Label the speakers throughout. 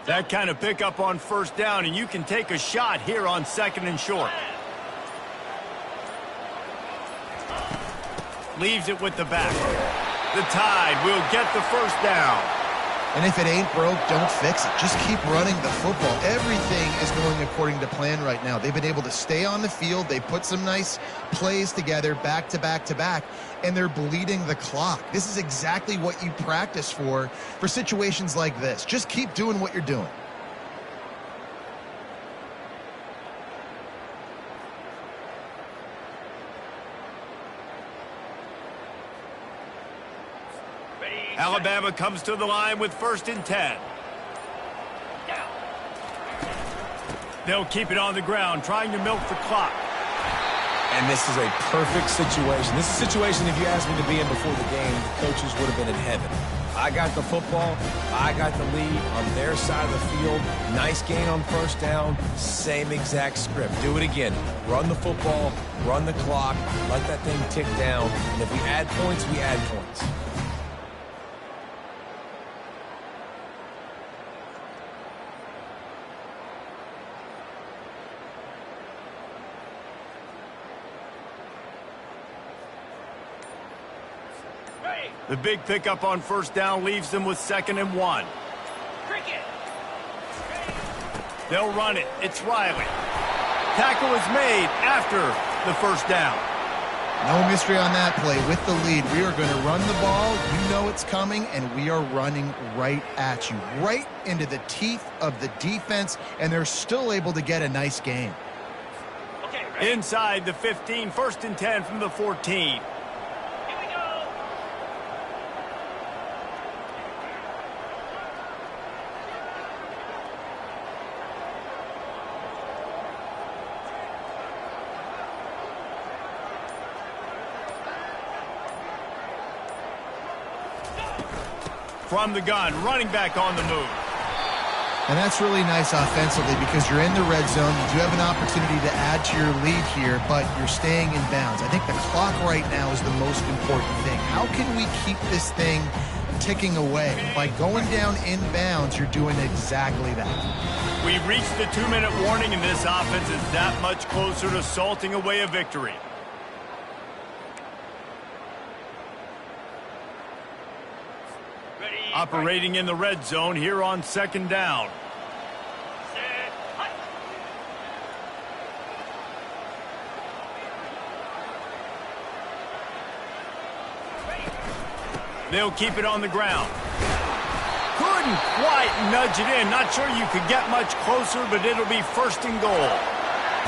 Speaker 1: That kind of pickup on first down, and you can take a shot here on 2nd and short. Leaves it with the back. The Tide will get the first down.
Speaker 2: And if it ain't broke, don't fix it. Just keep running the football. Everything is going according to plan right now. They've been able to stay on the field. They put some nice plays together back to back to back, and they're bleeding the clock. This is exactly what you practice for situations like this. Just keep doing what you're doing.
Speaker 1: Alabama comes to the line with 1st and 10. They'll keep it on the ground, trying to milk the clock.
Speaker 3: And this is a perfect situation. This is a situation, if you asked me to be in before the game, the coaches would have been in heaven. I got the football. I got the lead on their side of the field. Nice gain on first down. Same exact script. Do it again. Run the football, run the clock, let that thing tick down. And if we add points, we add points.
Speaker 1: The big pickup on first down leaves them with 2nd and 1. They'll run it. It's Riley. Tackle is made after the first down.
Speaker 2: No mystery on that play. With the lead, we are going to run the ball. You know it's coming, and we are running right at you, right into the teeth of the defense, and they're still able to get a nice gain.
Speaker 1: Inside the 15, 1st and 10 from the 14. From the gun, running back on the move.
Speaker 2: And that's really nice offensively because you're in the red zone. You do have an opportunity to add to your lead here, but you're staying in bounds. I think the clock right now is the most important thing. How can we keep this thing ticking away? By going down in bounds, you're doing exactly that.
Speaker 1: We've reached the 2-minute warning, and this offense is that much closer to salting away a victory. Operating in the red zone here on 2nd down. They'll keep it on the ground. Couldn't quite nudge it in. Not sure you could get much closer, but it'll be 1st and goal.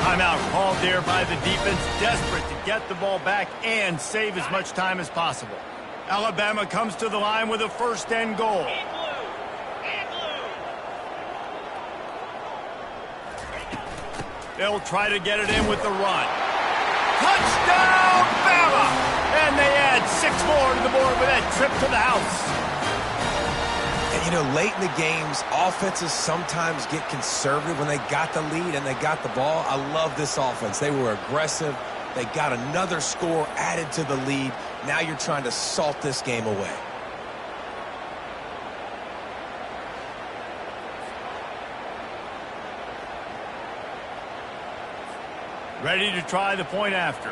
Speaker 1: Timeout called there by the defense, desperate to get the ball back and save as much time as possible. Alabama comes to the line with a 1st and goal. They'll try to get it in with the run. Touchdown, Bama! And they add 6 more to the board with that trip to the house.
Speaker 3: And, you know, late in the games, offenses sometimes get conservative when they got the lead and they got the ball. I love this offense. They were aggressive. They got another score added to the lead. Now you're trying to salt this game away.
Speaker 1: Ready to try the point after.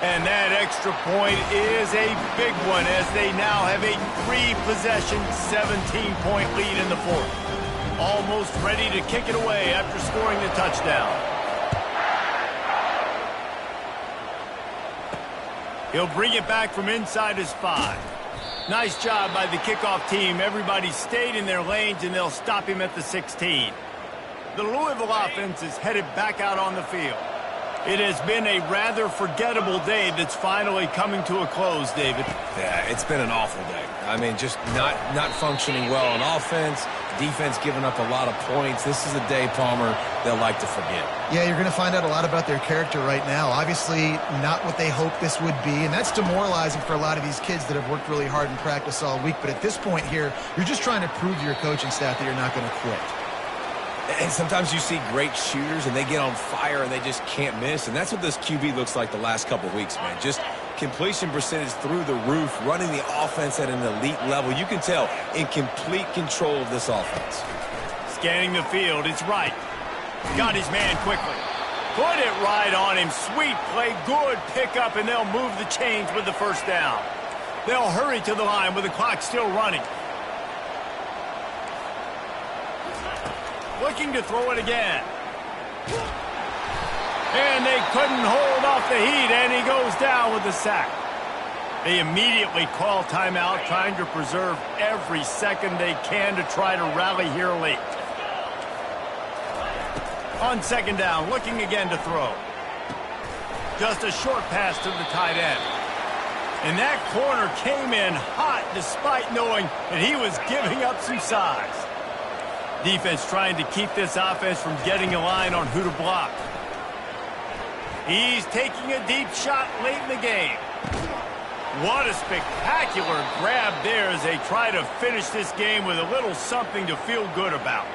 Speaker 1: And that extra point is a big one as they now have a 3-possession, 17-point lead in the 4th. Almost ready to kick it away after scoring the touchdown. He'll bring it back from inside his 5. Nice job by the kickoff team. Everybody stayed in their lanes, and they'll stop him at the 16. The Louisville offense is headed back out on the field. It has been a rather forgettable day that's finally coming to a close, David.
Speaker 3: Yeah, it's been an awful day. I mean, just not functioning well on offense. Defense giving up a lot of points. This is a day, Palmer, they'll like to forget.
Speaker 2: Yeah, you're going to find out a lot about their character right now. Obviously, not what they hoped this would be, and that's demoralizing for a lot of these kids that have worked really hard in practice all week. But at this point here, you're just trying to prove to your coaching staff that you're not going to quit.
Speaker 3: And sometimes you see great shooters, and they get on fire, and they just can't miss. And that's what this QB looks like the last couple of weeks, man. Just Completion percentage through the roof, running the offense at an elite level. You can tell in complete control of this offense.
Speaker 1: Scanning the field, it's right. Got his man quickly. Put it right on him. Sweet play, good pickup, and they'll move the chains with the first down. They'll hurry to the line with the clock still running. Looking to throw it again. And they couldn't hold off the heat, and he goes down with the sack. They immediately call timeout, trying to preserve every second they can to try to rally here late. On second down, looking again to throw. Just a short pass to the tight end. And that corner came in hot despite knowing that he was giving up some size. Defense trying to keep this offense from getting a line on who to block. He's taking a deep shot late in the game. What a spectacular grab there as they try to finish this game with a little something to feel good about.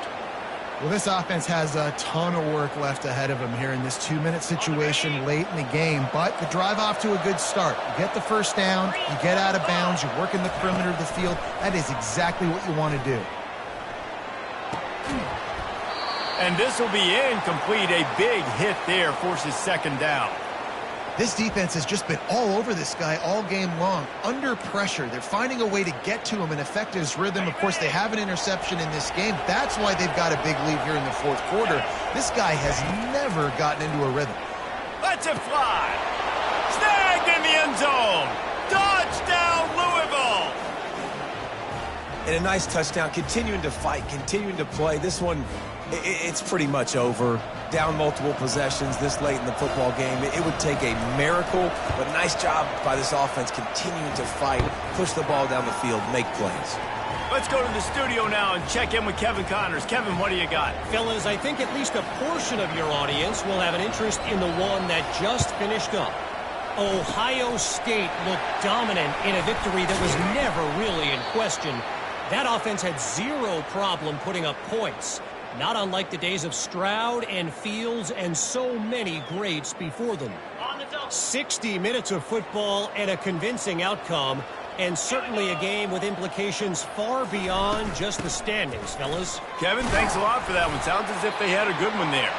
Speaker 2: Well, this offense has a ton of work left ahead of them here in this 2-minute situation late in the game, but the drive off to a good start. You get the first down, you get out of bounds, you work in the perimeter of the field. That is exactly what you want to do.
Speaker 1: And this will be incomplete. A big hit there forces second down.
Speaker 2: This defense has just been all over this guy all game long. Under pressure, they're finding a way to get to him and affect his rhythm. Of course, they have an interception in this game. That's why they've got a big lead here in the fourth quarter. This guy has never gotten into a rhythm.
Speaker 1: Lets it fly. Snagged in the end zone. Touchdown, Louisville.
Speaker 3: And a nice touchdown, continuing to fight, continuing to play. This one, it's pretty much over. Down multiple possessions this late in the football game. It would take a miracle, but nice job by this offense continuing to fight, push the ball down the field, make plays.
Speaker 1: Let's go to the studio now and check in with Kevin Connors. Kevin, what do you got?
Speaker 4: Fellas, I think at least a portion of your audience will have an interest in the one that just finished up. Ohio State looked dominant in a victory that was never really in question. That offense had zero problem putting up points. Not unlike the days of Stroud and Fields and so many greats before them. 60 minutes of football and a convincing outcome, and certainly a game with implications far beyond just the standings, fellas.
Speaker 1: Kevin, thanks a lot for that one. Sounds as if they had a good one there.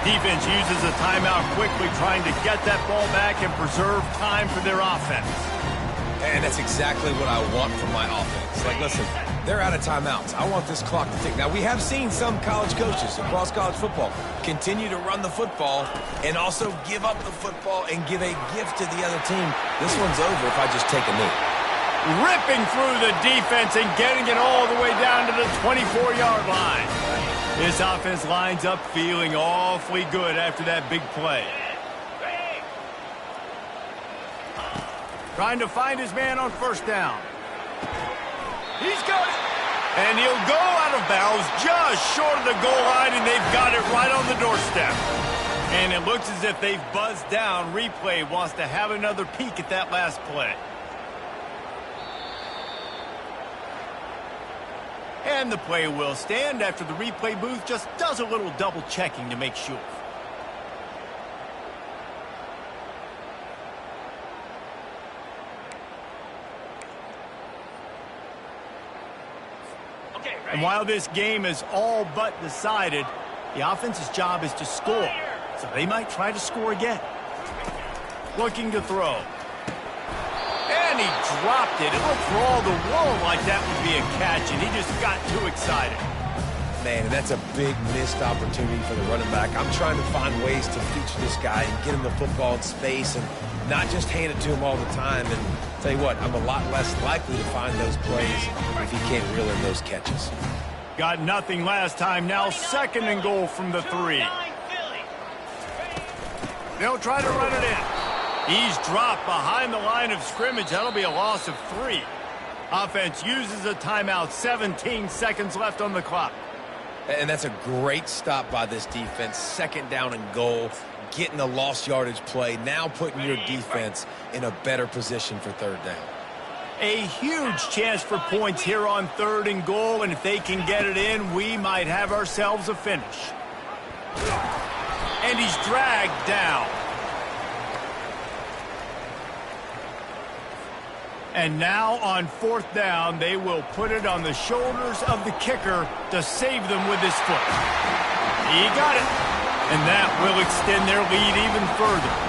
Speaker 1: Defense uses a timeout quickly, trying to get that ball back and preserve time for their offense.
Speaker 3: And that's exactly what I want from my offense. Like, listen, they're out of timeouts. I want this clock to tick. Now, we have seen some college coaches across college football continue to run the football and also give up the football and give a gift to the other team. This one's over if I just take a knee.
Speaker 1: Ripping through the defense and getting it all the way down to the 24-yard line. This offense lines up feeling awfully good after that big play. Trying to find his man on first down. He's got it. And he'll go out of bounds just short of the goal line, and they've got it right on the doorstep. And it looks as if they've buzzed down. Replay wants to have another peek at that last play. And the play will stand after the replay booth just does a little double checking to make sure. And while this game is all but decided, the offense's job is to score. So they might try to score again. Looking to throw. And he dropped it. It looked for all the world like that would be a catch, and he just got too excited.
Speaker 3: Man, and that's a big missed opportunity for the running back. I'm trying to find ways to feature this guy and get him the football in space and not just hand it to him all the time. And tell you what, I'm a lot less likely to find those plays if he can't reel in those catches.
Speaker 1: Got nothing last time. Now second and goal from the 3. They'll try to run it in. He's dropped behind the line of scrimmage. That'll be a loss of 3. Offense uses a timeout. 17 seconds left on the clock.
Speaker 3: And that's a great stop by this defense. Second down and goal. Getting the lost yardage play. Now putting your defense in a better position for third down.
Speaker 1: A huge chance for points here on third and goal. And if they can get it in, we might have ourselves a finish. And he's dragged down. And now on 4th down, they will put it on the shoulders of the kicker to save them with his foot. He got it. And that will extend their lead even further.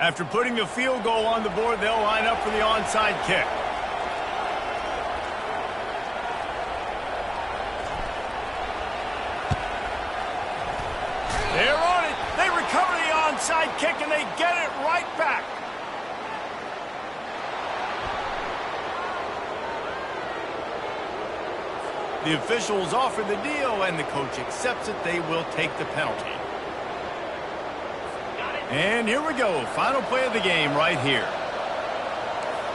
Speaker 1: After putting the field goal on the board, they'll line up for the onside kick. They're on it. They recover the onside kick, and they get it right back. The officials offer the deal, and the coach accepts it. They will take the penalty. And here we go. Final play of the game right here.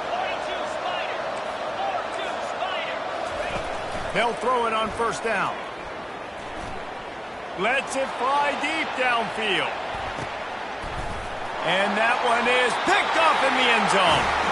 Speaker 4: 42 Spider. 4-2 Spider.
Speaker 1: They'll throw it on 1st down. Lets it fly deep downfield. And that one is picked up in the end zone.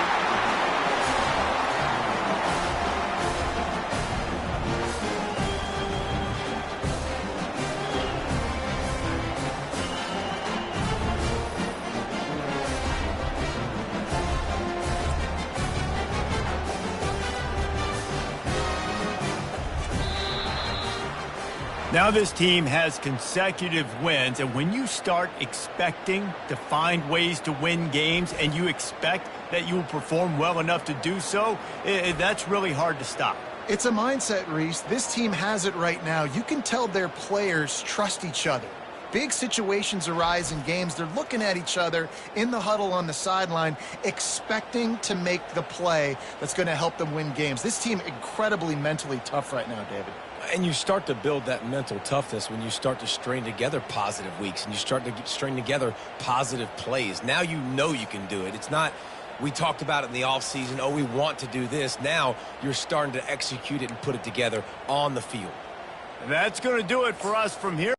Speaker 1: Now this team has consecutive wins, and when you start expecting to find ways to win games and you expect that you will perform well enough to do so, that's really hard to stop.
Speaker 2: It's a mindset, Reese. This team has it right now. You can tell their players trust each other. Big situations arise in games. They're looking at each other in the huddle on the sideline, expecting to make the play that's going to help them win games. This team incredibly mentally tough right now, David.
Speaker 3: And you start to build that mental toughness when you start to string together positive weeks and you start to string together positive plays. Now you know you can do it. It's not, we talked about it in the offseason, oh, we want to do this. Now you're starting to execute it and put it together on the field.
Speaker 1: That's going to do it for us from here.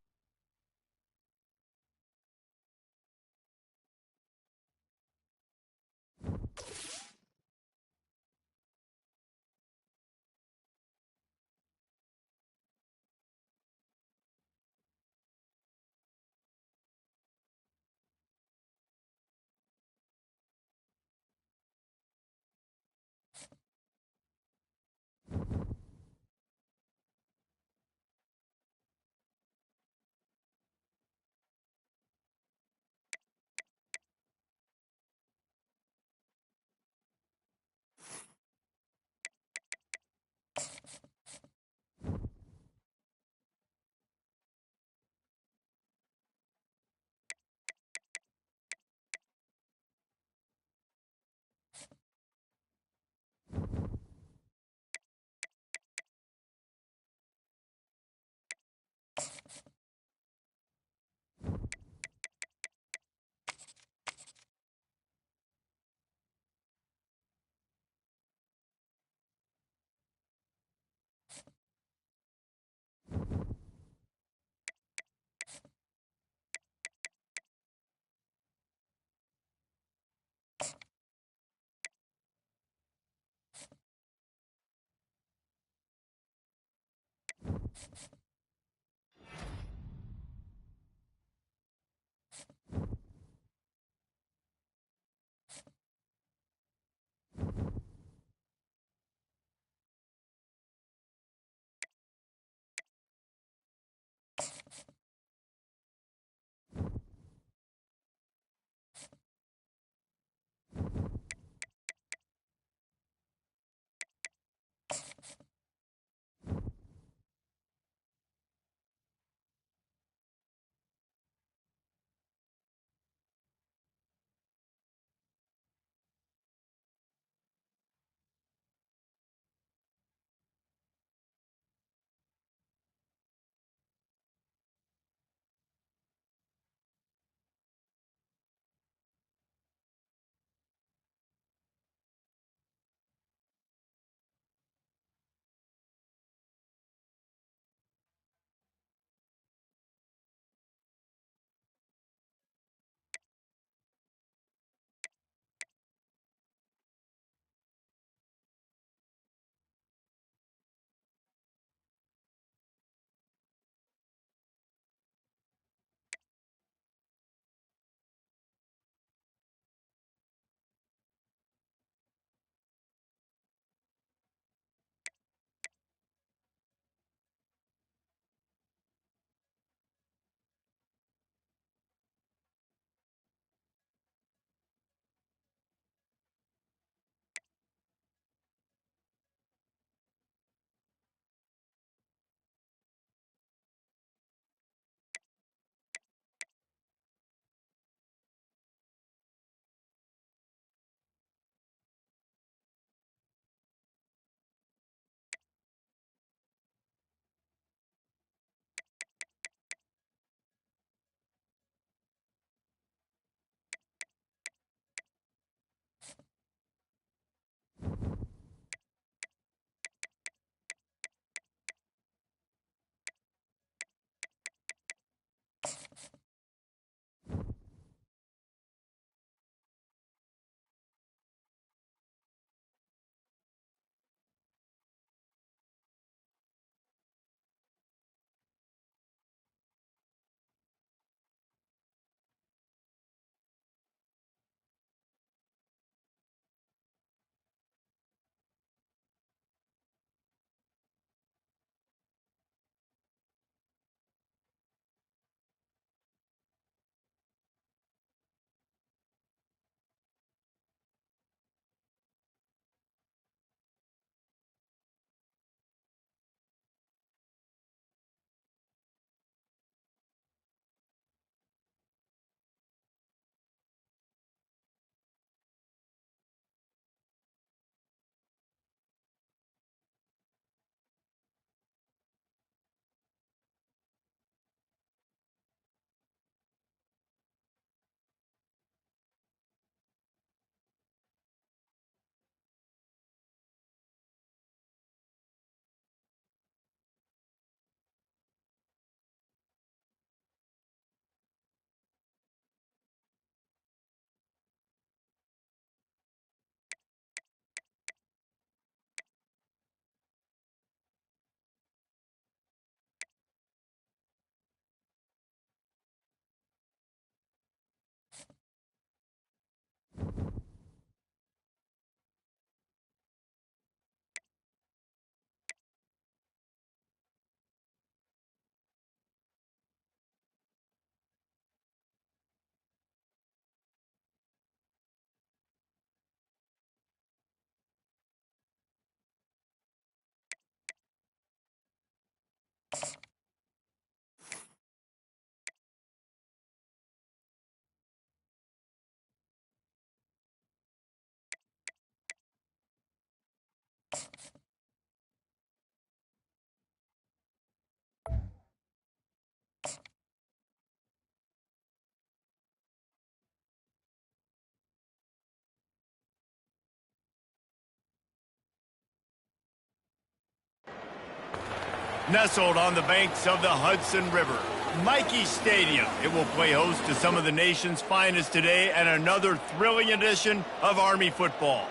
Speaker 1: Nestled on the banks of the Hudson River, Michie Stadium. It will play host to some of the nation's finest today and another thrilling edition of Army football.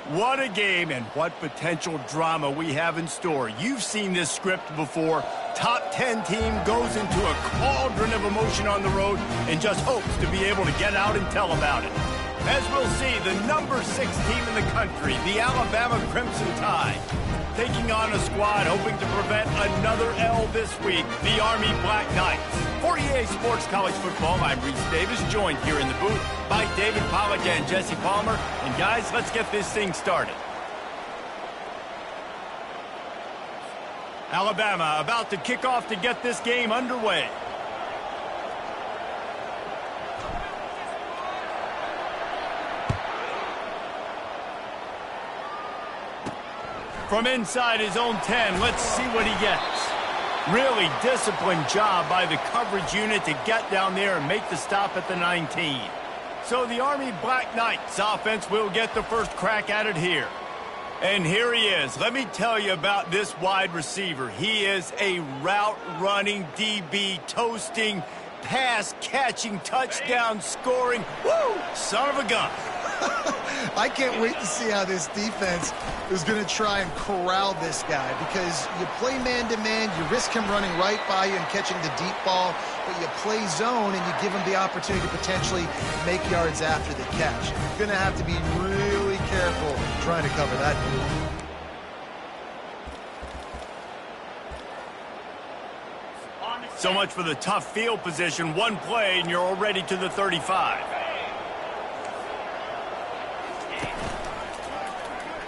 Speaker 1: What a game and what potential drama we have in store. You've seen this script before. Top 10 team goes into a cauldron of emotion on the road and just hopes to be able to get out and tell about it. As we'll see, the number 6 team in the country, the Alabama Crimson Tide, taking on a squad hoping to prevent another L this week, the Army Black Knights. For EA Sports College Football, I'm Reese Davis, joined here in the booth by David Pollack and Jesse Palmer. And guys, let's get this thing started. Alabama about to kick off to get this game underway. From inside his own 10, let's see what he gets. Really disciplined job by the coverage unit to get down there and make the stop at the 19. So the Army Black Knights offense will get the first crack at it here. And here he is. Let me tell you about this wide receiver. He is a route-running DB, toasting, pass-catching, touchdown-scoring, woo, son of a gun.
Speaker 2: I can't wait to see how this defense is going to try and corral this guy, because you play man-to-man, you risk him running right by you and catching the deep ball, but you play zone and you give him the opportunity to potentially make yards after the catch. You're going to have to be really careful trying to cover that move.
Speaker 1: So much for the tough field position. One play and you're already to the 35.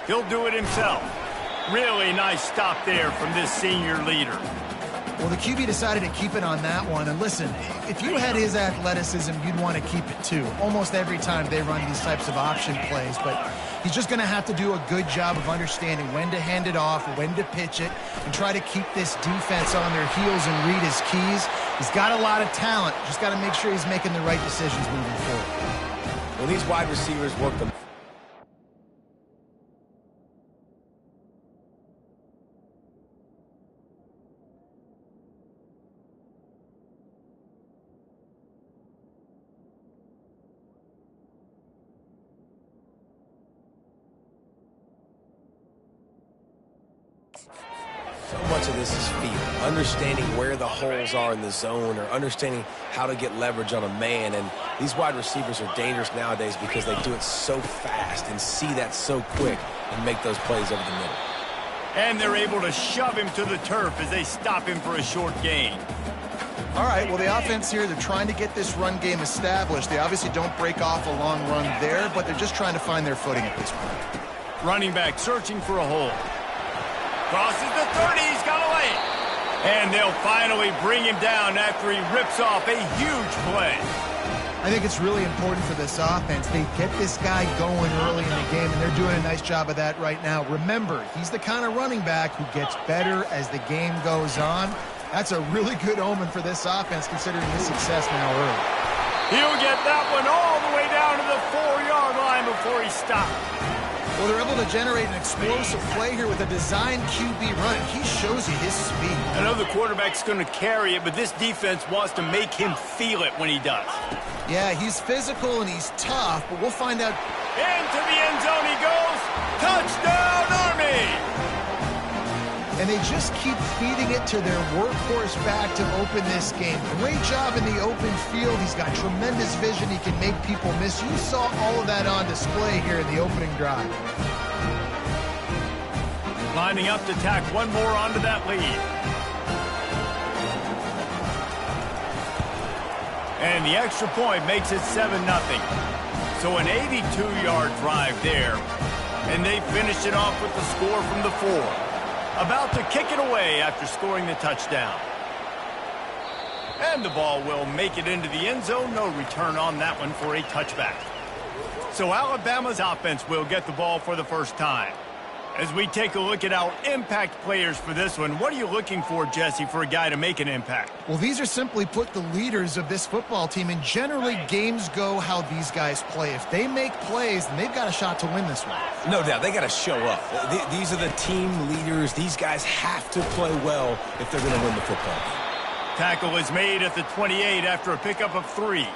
Speaker 1: He'll do it himself. Really nice stop there from this senior leader.
Speaker 2: Well, the QB decided to keep it on that one. And listen, if you had his athleticism, you'd want to keep it too. Almost every time they run these types of option plays. But he's just going to have to do a good job of understanding when to hand it off, when to pitch it, and try to keep this defense on their heels and read his keys. He's got a lot of talent. Just got to make sure he's making the right decisions moving forward.
Speaker 3: When these wide receivers work them. So much of this is feel, understanding where the holes are in the zone or understanding how to get leverage on a man. And these wide receivers are dangerous nowadays because they do it so fast and see that so quick and make those plays over the middle.
Speaker 1: And they're able to shove him to the turf as they stop him for a short gain.
Speaker 2: All right, well, the offense here, they're trying to get this run game established. They obviously don't break off a long run there, but they're just trying to find their footing at this point.
Speaker 1: Running back searching for a hole. Crosses the 30, he's got away. And they'll finally bring him down after he rips off a huge play.
Speaker 2: I think it's really important for this offense. They get this guy going early in the game, and they're doing a nice job of that right now. Remember, he's the kind of running back who gets better as the game goes on. That's a really good omen for this offense, considering his success now early.
Speaker 1: He'll get that one all the way down to the 4-yard line before he stops.
Speaker 2: Well, they're able to generate an explosive play here with a designed QB run. He shows you his speed.
Speaker 1: I know the quarterback's going to carry it, but this defense wants to make him feel it when he does.
Speaker 2: Yeah, he's physical and he's tough, but we'll find out.
Speaker 1: Into the end zone he goes. Touchdown, Army!
Speaker 2: And they just keep feeding it to their workhorse back to open this game. Great job in the open field. He's got tremendous vision. He can make people miss. You saw all of that on display here in the opening drive.
Speaker 1: Lining up to tack one more onto that lead. And the extra point makes it 7-0. So an 82-yard drive there. And they finished it off with the score from the 4. About to kick it away after scoring the touchdown. And the ball will make it into the end zone. No return on that one for a touchback. So Alabama's offense will get the ball for the first time. As we take a look at our impact players for this one, what are you looking for, Jesse, for a guy to make an impact?
Speaker 2: Well, these are simply put the leaders of this football team, and generally games go how these guys play. If they make plays, then they've got a shot to win this one.
Speaker 3: No doubt, they got to show up. These are the team leaders. These guys have to play well if they're going to win the football game.
Speaker 1: Tackle is made at the 28 after a pickup of 3.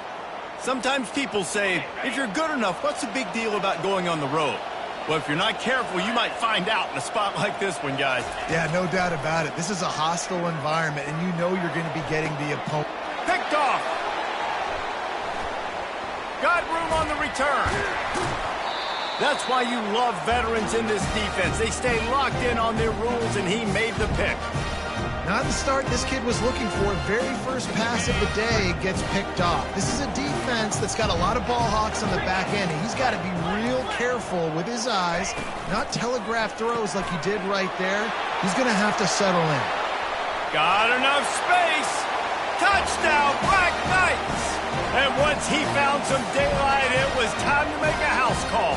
Speaker 1: Sometimes people say, if you're good enough, what's the big deal about going on the road? Well, if you're not careful, you might find out in a spot like this one, guys.
Speaker 2: Yeah, no doubt about it. This is a hostile environment, and you know you're going to be getting the opponent.
Speaker 1: Picked off. Got room on the return. That's why you love veterans in this defense. They stay locked in on their rules, and he made the pick.
Speaker 2: Not the start this kid was looking for. Very first pass of the day gets picked off. This is a defense that's got a lot of ball hawks on the back end, and he's got to be real careful with his eyes, not telegraph throws like he did right there. He's going to have to settle in.
Speaker 1: Got enough space. Touchdown, Black Knights. And once he found some daylight, it was time to make a house call.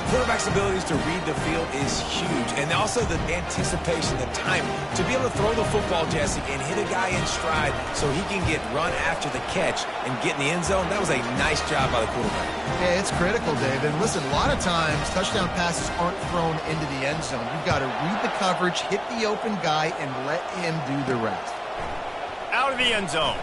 Speaker 3: Quarterback's abilities to read the field is huge, and also the anticipation, the timing. To be able to throw the football, Jesse, and hit a guy in stride so he can get run after the catch and get in the end zone, that was a nice job by the quarterback.
Speaker 2: Yeah, it's critical, Dave. And listen, a lot of times touchdown passes aren't thrown into the end zone. You've got to read the coverage, hit the open guy, and let him do the rest.
Speaker 1: Out of the end zone.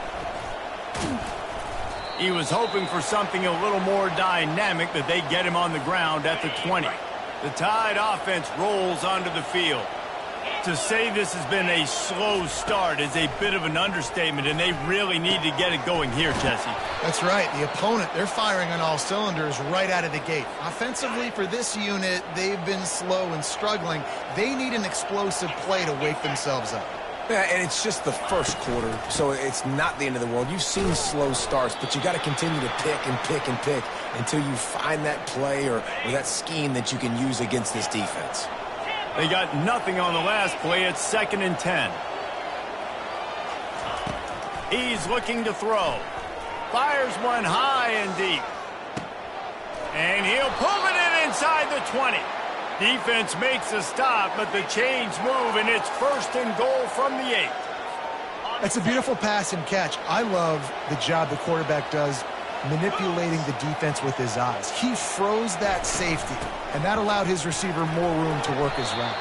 Speaker 1: He was hoping for something a little more dynamic, but they get him on the ground at the 20. The Tide offense rolls onto the field. To say this has been a slow start is a bit of an understatement, and they really need to get it going here, Jesse.
Speaker 2: That's right. The opponent, they're firing on all cylinders right out of the gate. Offensively, for this unit, they've been slow and struggling. They need an explosive play to wake themselves up.
Speaker 3: Yeah, and it's just the first quarter, so it's not the end of the world. You've seen slow starts, but you got to continue to pick and pick and pick until you find that play or that scheme that you can use against this defense.
Speaker 1: They got nothing on the last play. It's 2nd and 10. He's looking to throw. Fires one high and deep. And he'll pull it in inside the 20. Defense makes a stop, but the chains move, and it's 1st and goal from the 8.
Speaker 2: That's a beautiful pass and catch. I love the job the quarterback does manipulating the defense with his eyes. He froze that safety, and that allowed his receiver more room to work his route.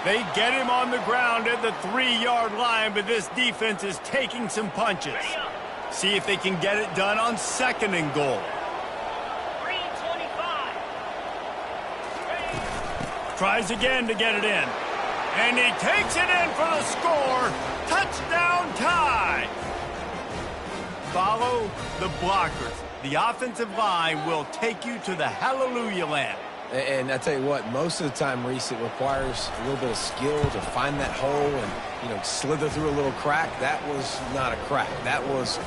Speaker 1: They get him on the ground at the 3-yard line, but this defense is taking some punches. See if they can get it done on 2nd and goal. Tries again to get it in. And he takes it in for the score. Touchdown tie. Follow the blockers. The offensive line will take you to the hallelujah land.
Speaker 3: And I tell you what, most of the time, Reese, it requires a little bit of skill to find that hole and, slither through a little crack. That was not a crack. That was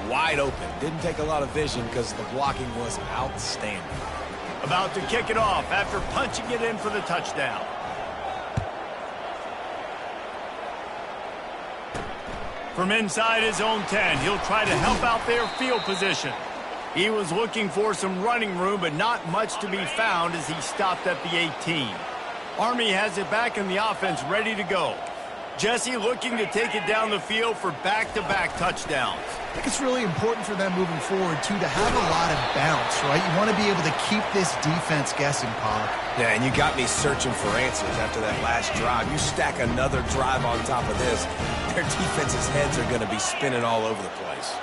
Speaker 3: wide open. Didn't take a lot of vision because the blocking was outstanding.
Speaker 1: About to kick it off after punching it in for the touchdown. From inside his own 10, he'll try to help out their field position. He was looking for some running room, but not much to be found as he stopped at the 18. Army has it back in the offense ready to go. Jesse looking to take it down the field for back-to-back touchdowns.
Speaker 2: I think it's really important for them moving forward, too, to have a lot of bounce, right? You want to be able to keep this defense guessing, Pollock.
Speaker 3: Yeah, and you got me searching for answers after that last drive. You stack another drive on top of this, their defense's heads are going to be spinning all over the place.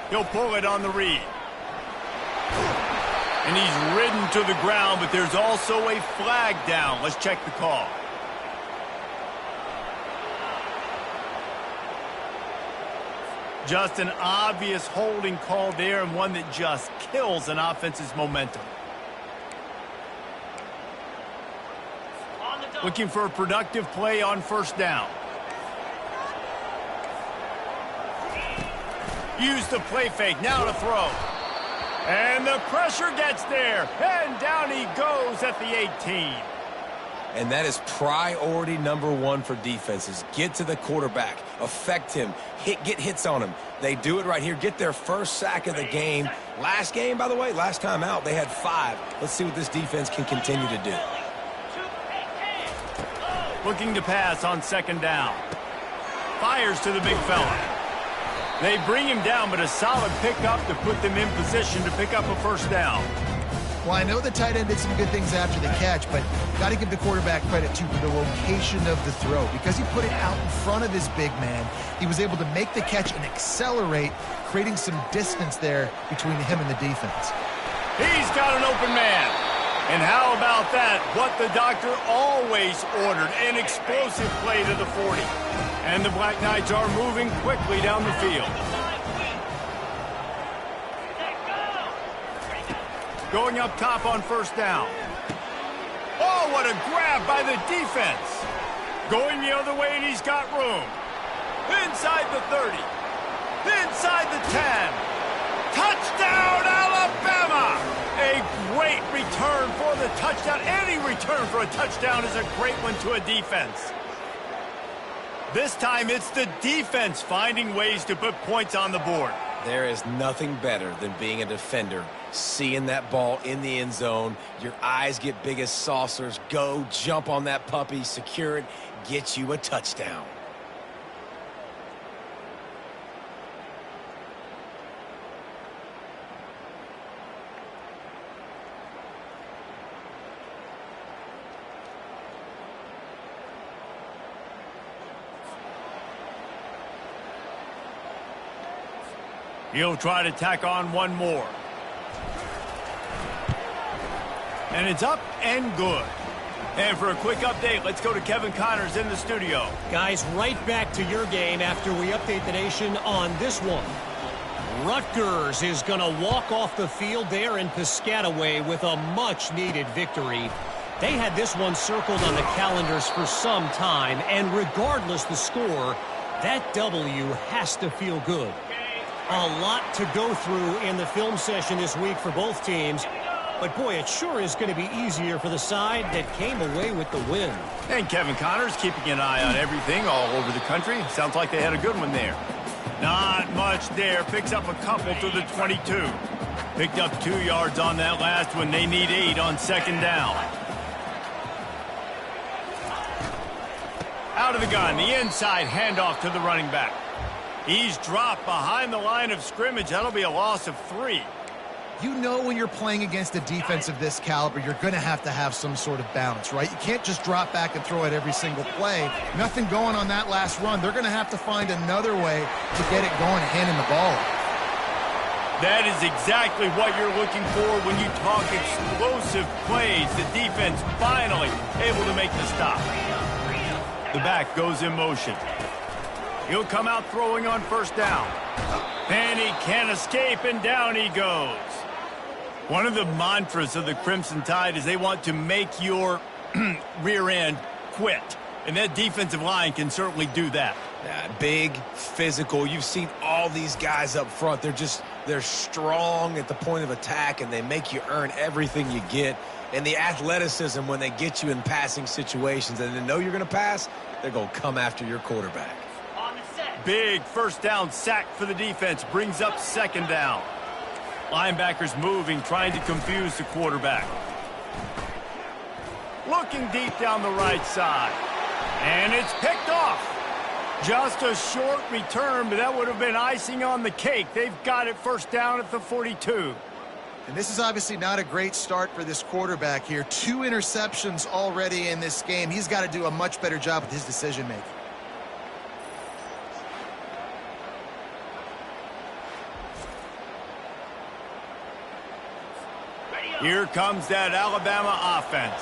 Speaker 1: He'll pull it on the read. And he's ridden to the ground, but there's also a flag down. Let's check the call. Just an obvious holding call there, and one that just kills an offense's momentum. Looking for a productive play on 1st down. Use the play fake, now to throw. And the pressure gets there, and down he goes at the 18.
Speaker 3: And that is priority number one for defenses. Get to the quarterback, affect him, get hits on him. They do it right here. Get their first sack of the game. Last game, by the way, last time out, they had 5. Let's see what this defense can continue to do.
Speaker 1: Looking to pass on second down. Fires to the big fella. They bring him down, but a solid pickup to put them in position to pick up a first down.
Speaker 2: Well, I know the tight end did some good things after the catch, but got to give the quarterback credit, too, for the location of the throw. Because he put it out in front of his big man, he was able to make the catch and accelerate, creating some distance there between him and the defense.
Speaker 1: He's got an open man. And how about that? What the doctor always ordered, an explosive play to the 40. And the Black Knights are moving quickly down the field. Going up top on first down. Oh, what a grab by the defense. Going the other way, and he's got room. Inside the 30. Inside the 10. Touchdown, Alabama! A great return for the touchdown. Any return for a touchdown is a great one to a defense. This time, it's the defense finding ways to put points on the board.
Speaker 3: There is nothing better than being a defender, seeing that ball in the end zone. Your eyes get big as saucers. Go, jump on that puppy, secure it, get you a touchdown.
Speaker 1: He'll try to tack on one more. And it's up and good. And for a quick update, let's go to Kevin Connors in the studio.
Speaker 4: Guys, right back to your game after we update the nation on this one. Rutgers is going to walk off the field there in Piscataway with a much-needed victory. They had this one circled on the calendars for some time, and regardless the score, that W has to feel good. A lot to go through in the film session this week for both teams. But, boy, it sure is going to be easier for the side that came away with the win.
Speaker 1: And Kevin Connors keeping an eye on everything all over the country. Sounds like they had a good one there. Not much there. Picks up a couple to the 22. Picked up 2 yards on that last one. They need 8 on second down. Out of the gun. The inside handoff to the running back. He's dropped behind the line of scrimmage. That'll be a loss of 3.
Speaker 2: You know when you're playing against a defense of this caliber, you're going to have some sort of balance, right? You can't just drop back and throw it every single play. Nothing going on that last run. They're going to have to find another way to get it going and handing the ball.
Speaker 1: That is exactly what you're looking for when you talk explosive plays. The defense finally able to make the stop. The back goes in motion. He'll come out throwing on first down. And he can't escape, and down he goes. One of the mantras of the Crimson Tide is they want to make your rear end quit. And that defensive line can certainly do that.
Speaker 3: Yeah, big, physical. You've seen all these guys up front. They're strong at the point of attack, and they make you earn everything you get. And the athleticism when they get you in passing situations and they know you're going to pass, they're going to come after your quarterback.
Speaker 1: Big first down sack for the defense. Brings up second down. Linebackers moving, trying to confuse the quarterback. Looking deep down the right side. And it's picked off. Just a short return, but that would have been icing on the cake. They've got it first down at the 42.
Speaker 2: And this is obviously not a great start for this quarterback here. 2 interceptions already in this game. He's got to do a much better job with his decision-making.
Speaker 1: Here comes that Alabama offense.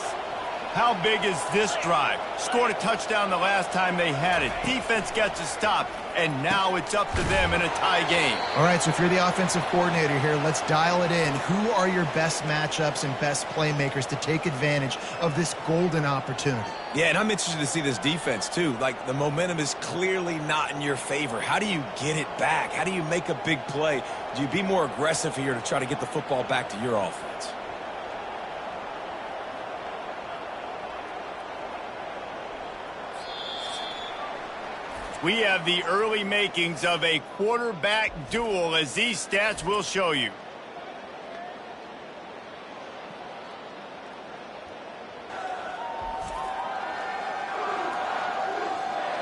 Speaker 1: How big is this drive? Scored a touchdown the last time they had it. Defense gets a stop, and now it's up to them in a tie game.
Speaker 2: All right, so if you're the offensive coordinator here, let's dial it in. Who are your best matchups and best playmakers to take advantage of this golden opportunity?
Speaker 3: Yeah, and I'm interested to see this defense, too. Like, the momentum is clearly not in your favor. How do you get it back? How do you make a big play? Do you be more aggressive here to try to get the football back to your offense?
Speaker 1: We have the early makings of a quarterback duel, as these stats will show you.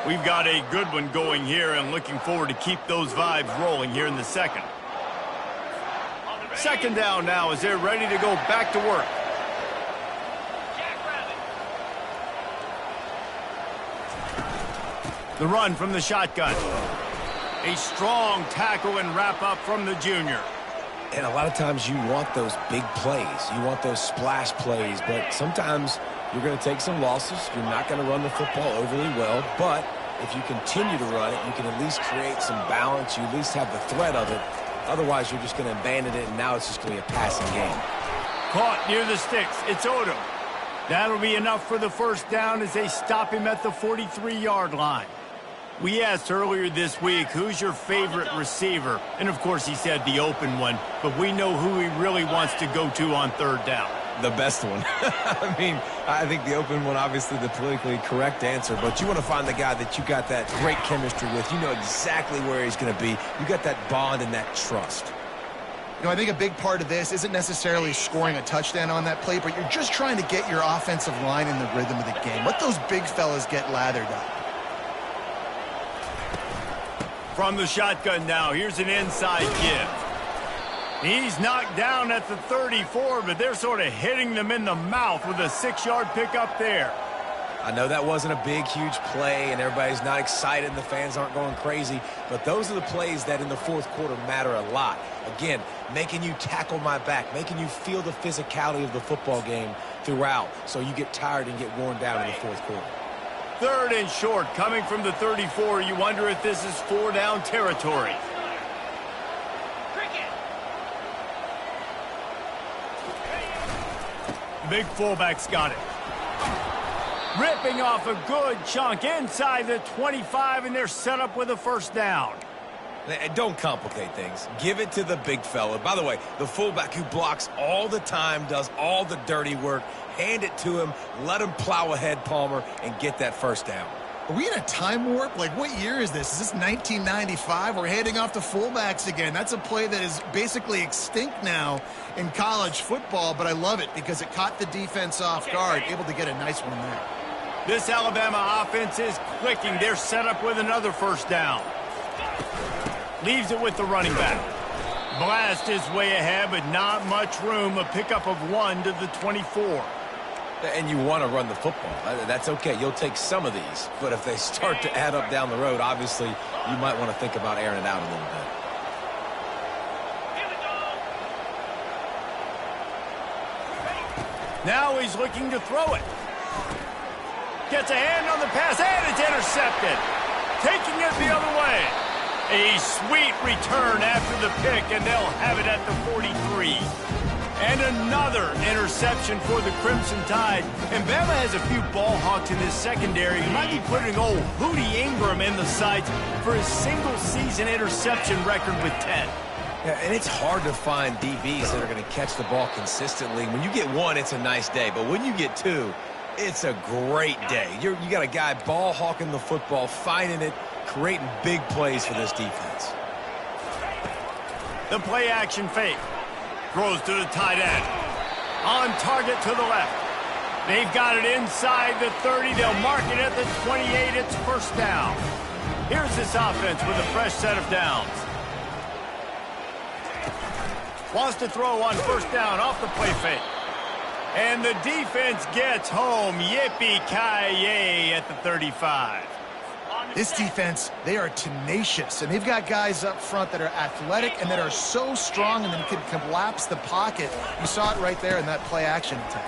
Speaker 1: We've got a good one going here, and looking forward to keep those vibes rolling here in the second. Second down now as they're ready to go back to work. The run from the shotgun. A strong tackle and wrap up from the junior.
Speaker 3: And a lot of times you want those big plays. You want those splash plays, but sometimes you're going to take some losses. You're not going to run the football overly well, but if you continue to run it, you can at least create some balance. You at least have the threat of it. Otherwise, you're just going to abandon it, and now it's just going to be a passing game.
Speaker 1: Caught near the sticks. It's Odom. That'll be enough for the first down as they stop him at the 43-yard line. We asked earlier this week, who's your favorite receiver? And, of course, he said the open one, but we know who he really wants to go to on third down.
Speaker 3: The best one. I mean, I think the open one, obviously the politically correct answer, but you want to find the guy that you got that great chemistry with. You know exactly where he's going to be. You got that bond and that trust.
Speaker 2: You know, I think a big part of this isn't necessarily scoring a touchdown on that play, but you're just trying to get your offensive line in the rhythm of the game. Let those big fellas get lathered up.
Speaker 1: From the shotgun now, here's an inside give. He's knocked down at the 34, but they're sort of hitting them in the mouth with a 6-yard pickup there.
Speaker 3: I know that wasn't a big, huge play, and everybody's not excited, and the fans aren't going crazy, but those are the plays that in the fourth quarter matter a lot. Again, making you tackle my back, making you feel the physicality of the football game throughout, so you get tired and get worn down in the fourth quarter.
Speaker 1: Third and short, coming from the 34. You wonder if this is 4-down territory. Big fullback's got it. Ripping off a good chunk inside the 25, and they're set up with a first down.
Speaker 3: Don't complicate things. Give it to the big fella. By the way, the fullback who blocks all the time, does all the dirty work. Hand it to him, let him plow ahead, Palmer, and get that first down.
Speaker 2: Are we in a time warp? Like, what year is this? Is this 1995? We're handing off to fullbacks again. That's a play that is basically extinct now in college football, but I love it because it caught the defense off guard, able to get a nice one there.
Speaker 1: This Alabama offense is clicking. They're set up with another first down. Leaves it with the running back. Blast is way ahead, but not much room. A pickup of 1 to the 24.
Speaker 3: And you want to run the football. That's okay. You'll take some of these. But if they start to add up down the road, obviously, you might want to think about airing it out a little bit.
Speaker 1: Now he's looking to throw it. Gets a hand on the pass, and it's intercepted. Taking it the other way. A sweet return after the pick, and they'll have it at the 43. And another interception for the Crimson Tide. And Bama has a few ball hawks in this secondary. He might be putting old Hootie Ingram in the sights for his single-season interception record with 10.
Speaker 3: Yeah, and it's hard to find DBs that are going to catch the ball consistently. When you get one, it's a nice day. But when you get two, it's a great day. You got a guy ball hawking the football, finding it, creating big plays for this defense.
Speaker 1: The play-action fake. Throws to the tight end. On target to the left. They've got it inside the 30. They'll mark it at the 28. It's first down. Here's this offense with a fresh set of downs. Wants to throw on first down off the play fake. And the defense gets home. Yippee-ki-yay at the 35.
Speaker 2: This defense, they are tenacious, and they've got guys up front that are athletic and that are so strong and then can collapse the pocket. You saw it right there in that play-action attempt.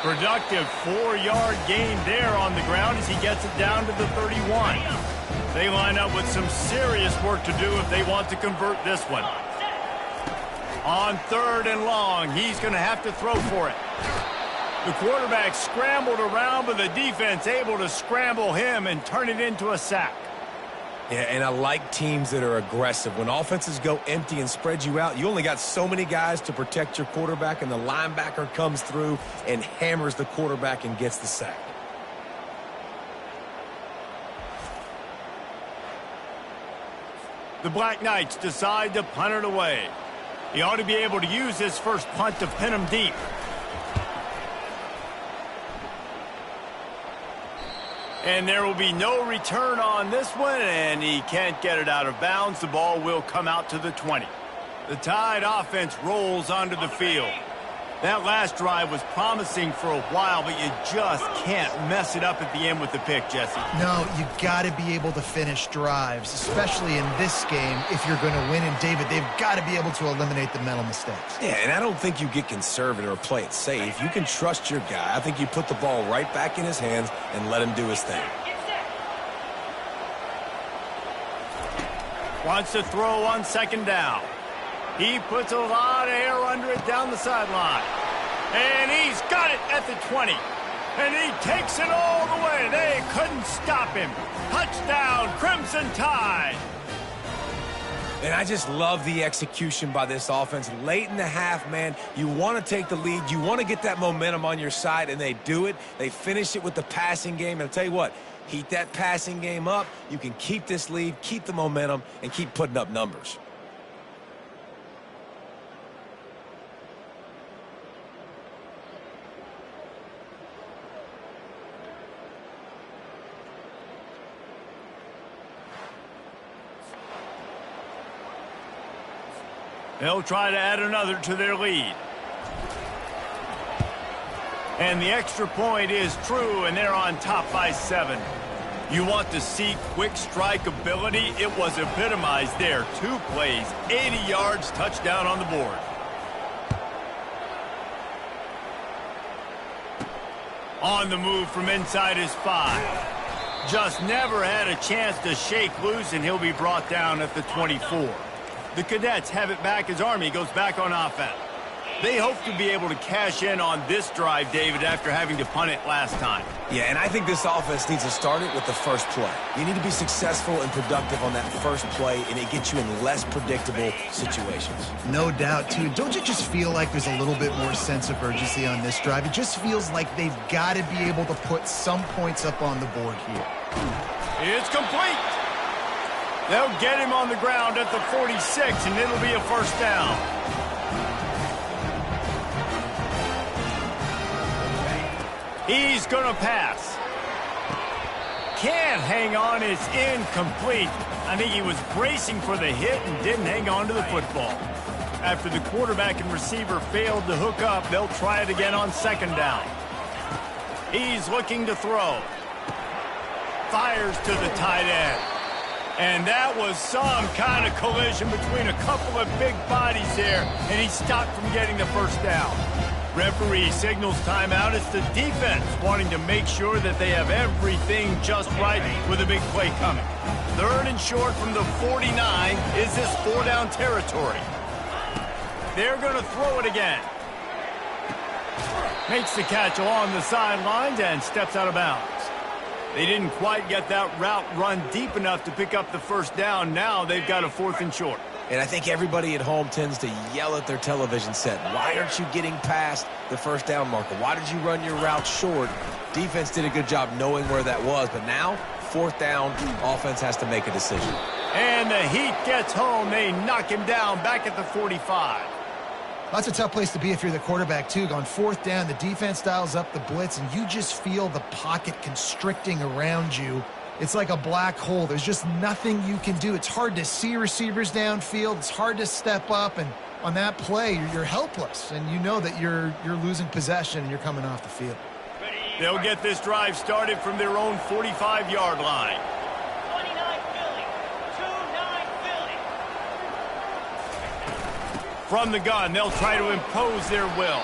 Speaker 1: Productive 4-yard gain there on the ground as he gets it down to the 31. They line up with some serious work to do if they want to convert this one. On third and long, he's going to have to throw for it. The quarterback scrambled around, but the defense able to scramble him and turn it into a sack.
Speaker 3: Yeah, and I like teams that are aggressive. When offenses go empty and spread you out, you only got so many guys to protect your quarterback, and the linebacker comes through and hammers the quarterback and gets the sack.
Speaker 1: The Black Knights decide to punt it away. He ought to be able to use his first punt to pin him deep. And there will be no return on this one, and he can't get it out of bounds. The ball will come out to the 20. The Tide offense rolls onto the field. That last drive was promising for a while, but you just can't mess it up at the end with the pick, Jesse.
Speaker 2: No, you got to be able to finish drives, especially in this game if you're going to win. And, David, they've got to be able to eliminate the mental mistakes.
Speaker 3: Yeah, and I don't think you get conservative or play it safe. You can trust your guy. I think you put the ball right back in his hands and let him do his thing.
Speaker 1: Wants to throw on second down. He puts a lot of air under it down the sideline. And he's got it at the 20. And he takes it all the way. They couldn't stop him. Touchdown, Crimson Tide.
Speaker 3: And I just love the execution by this offense. Late in the half, man, you want to take the lead. You want to get that momentum on your side, and they do it. They finish it with the passing game. And I'll tell you what, heat that passing game up. You can keep this lead, keep the momentum, and keep putting up numbers.
Speaker 1: They'll try to add another to their lead. And the extra point is true, and they're on top by 7. You want to see quick strike ability? It was epitomized there. 2 plays, 80 yards, touchdown on the board. On the move from inside his 5. Just never had a chance to shake loose, and he'll be brought down at the 24. The Cadets have it back as Army goes back on offense. They hope to be able to cash in on this drive, David, after having to punt it last time.
Speaker 3: Yeah, and I think this offense needs to start it with the first play. You need to be successful and productive on that first play, and it gets you in less predictable situations.
Speaker 2: No doubt, too. Don't you just feel like there's a little bit more sense of urgency on this drive? It just feels like they've got to be able to put some points up on the board here.
Speaker 1: It's complete. They'll get him on the ground at the 46, and it'll be a first down. He's going to pass. Can't hang on. It's incomplete. I think he was bracing for the hit and didn't hang on to the football. After the quarterback and receiver failed to hook up, they'll try it again on second down. He's looking to throw. Fires to the tight end. And that was some kind of collision between a couple of big bodies there, and he stopped from getting the first down. Referee signals timeout. It's the defense wanting to make sure that they have everything just right with a big play coming. 3rd and short from the 49. Is this 4-down territory? They're going to throw it again. Makes the catch along the sidelines and steps out of bounds. They didn't quite get that route run deep enough to pick up the first down. Now they've got a 4th and short.
Speaker 3: And I think everybody at home tends to yell at their television set. Why aren't you getting past the first down marker? Why did you run your route short? Defense did a good job knowing where that was. But now, 4th down, offense has to make a decision.
Speaker 1: And the heat gets home. They knock him down back at the 45.
Speaker 2: That's a tough place to be if you're the quarterback, too. On 4th down, the defense dials up the blitz, and you just feel the pocket constricting around you. It's like a black hole. There's just nothing you can do. It's hard to see receivers downfield. It's hard to step up, and on that play, you're helpless, and you know that you're losing possession and you're coming off the field.
Speaker 1: They'll get this drive started from their own 45-yard line.
Speaker 5: 29 Philly. 2-9 Philly.
Speaker 1: From the gun, they'll try to impose their will.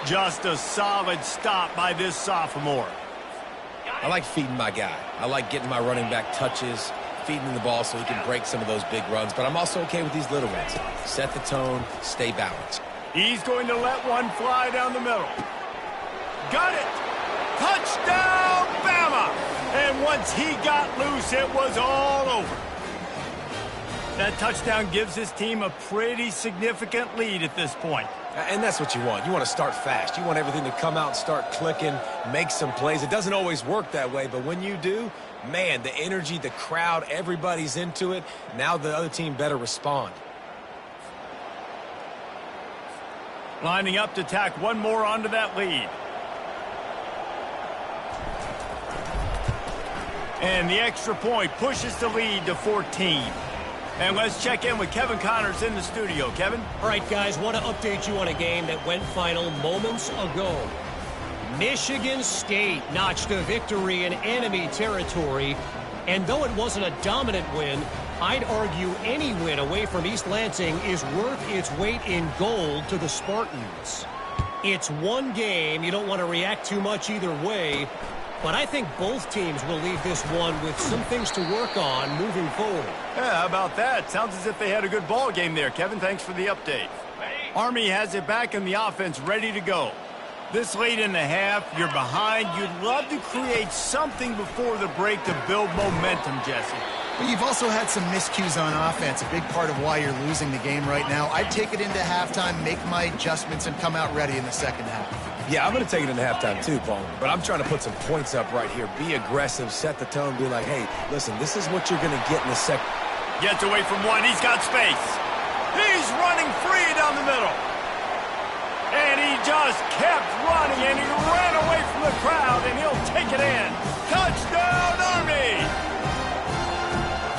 Speaker 1: Just a solid stop by this sophomore.
Speaker 3: I like feeding my guy. I like getting my running back touches, feeding him the ball so he can break some of those big runs. But I'm also okay with these little ones. Set the tone, stay balanced.
Speaker 1: He's going to let one fly down the middle. Got it! Touchdown, Bama! And once he got loose, it was all over. That touchdown gives his team a pretty significant lead at this point.
Speaker 3: And that's what you want. You want to start fast. You want everything to come out and start clicking, make some plays. It doesn't always work that way, but when you do, man, the energy, the crowd, everybody's into it. Now the other team better respond.
Speaker 1: Lining up to tack one more onto that lead. And the extra point pushes the lead to 14. And let's check in with Kevin Connors in the studio. Kevin?
Speaker 4: All right, guys, want to update you on a game that went final moments ago. Michigan State notched a victory in enemy territory. And though it wasn't a dominant win, I'd argue any win away from East Lansing is worth its weight in gold to the Spartans. It's one game. You don't want to react too much either way. But I think both teams will leave this one with some things to work on moving forward.
Speaker 1: Yeah, how about that? Sounds as if they had a good ball game there. Kevin, thanks for the update. Army has it back in the offense, ready to go. This late in the half, you're behind. You'd love to create something before the break to build momentum, Jesse.
Speaker 2: But you've also had some miscues on offense, a big part of why you're losing the game right now. I'd take it into halftime, make my adjustments, and come out ready in the second half.
Speaker 3: Yeah, I'm going to take it into halftime too, Paul. But I'm trying to put some points up right here. Be aggressive, set the tone, be like, hey, listen, this is what you're going to get in the second.
Speaker 1: Gets away from one. He's got space. He's running free down the middle. And he just kept running, and he ran away from the crowd, and he'll take it in. Touchdown, Army!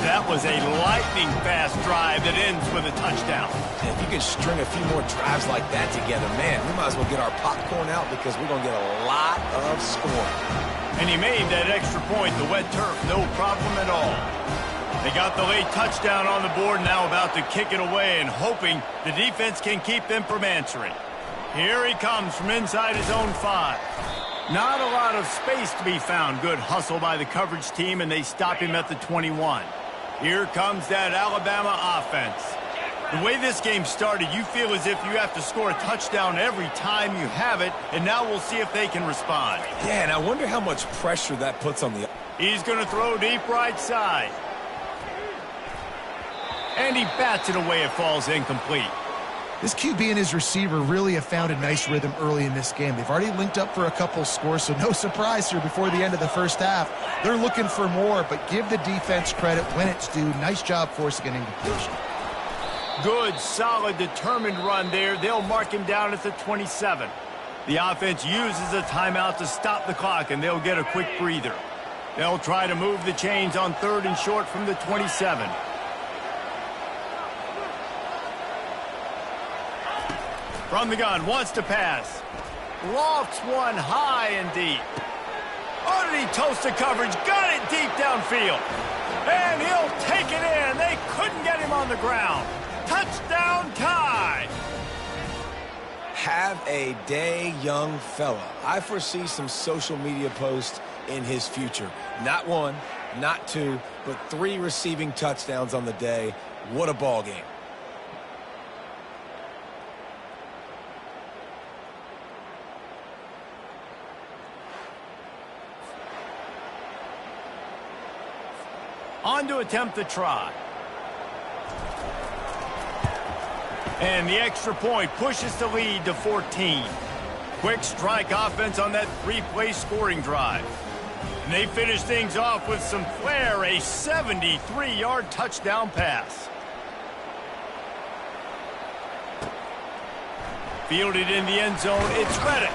Speaker 1: That was a lightning-fast drive that ends with a touchdown.
Speaker 3: And if you can string a few more drives like that together, man, we might as well get our popcorn out because we're going to get a lot of scoring.
Speaker 1: And he made that extra point, the wet turf, no problem at all. They got the late touchdown on the board, now about to kick it away and hoping the defense can keep them from answering. Here he comes from inside his own 5. Not a lot of space to be found. Good hustle by the coverage team, and they stop him at the 21. Here comes that Alabama offense. The way this game started, you feel as if you have to score a touchdown every time you have it, and now we'll see if they can respond.
Speaker 3: Yeah, and I wonder how much pressure that puts on the...
Speaker 1: He's going to throw deep right side. And he bats it away. It falls incomplete.
Speaker 2: This QB and his receiver really have found a nice rhythm early in this game. They've already linked up for a couple scores, so no surprise here before the end of the first half. They're looking for more, but give the defense credit when it's due. Nice job forcing an incompletion.
Speaker 1: Good, solid, determined run there. They'll mark him down at the 27. The offense uses a timeout to stop the clock, and they'll get a quick breather. They'll try to move the chains on 3rd and short from the 27. From the gun, wants to pass. Lofts one high and deep. Oh, did he toast the coverage? Got it deep downfield. And he'll take it in. They couldn't get him on the ground. Touchdown tie.
Speaker 3: Have a day, young fella. I foresee some social media posts in his future. Not 1, not 2, but 3 receiving touchdowns on the day. What a ball game.
Speaker 1: On to attempt the try. And the extra point pushes the lead to 14. Quick strike offense on that 3-play scoring drive. And they finish things off with some flair, a 73-yard touchdown pass. Fielded in the end zone, it's Reddick.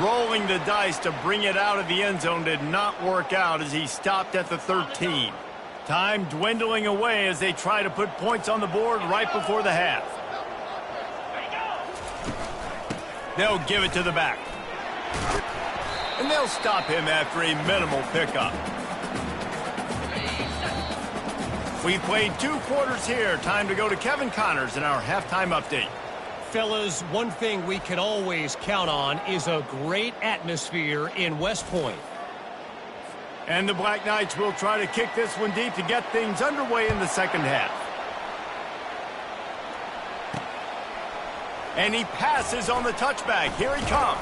Speaker 1: Rolling the dice to bring it out of the end zone did not work out as he stopped at the 13. Time dwindling away as they try to put points on the board right before the half. They'll give it to the back. And they'll stop him after a minimal pickup. We played 2 quarters here. Time to go to Kevin Connors in our halftime update.
Speaker 4: Fellas, one thing we can always count on is a great atmosphere in West Point.
Speaker 1: And the Black Knights will try to kick this one deep to get things underway in the second half. And he passes on the touchback. Here he comes.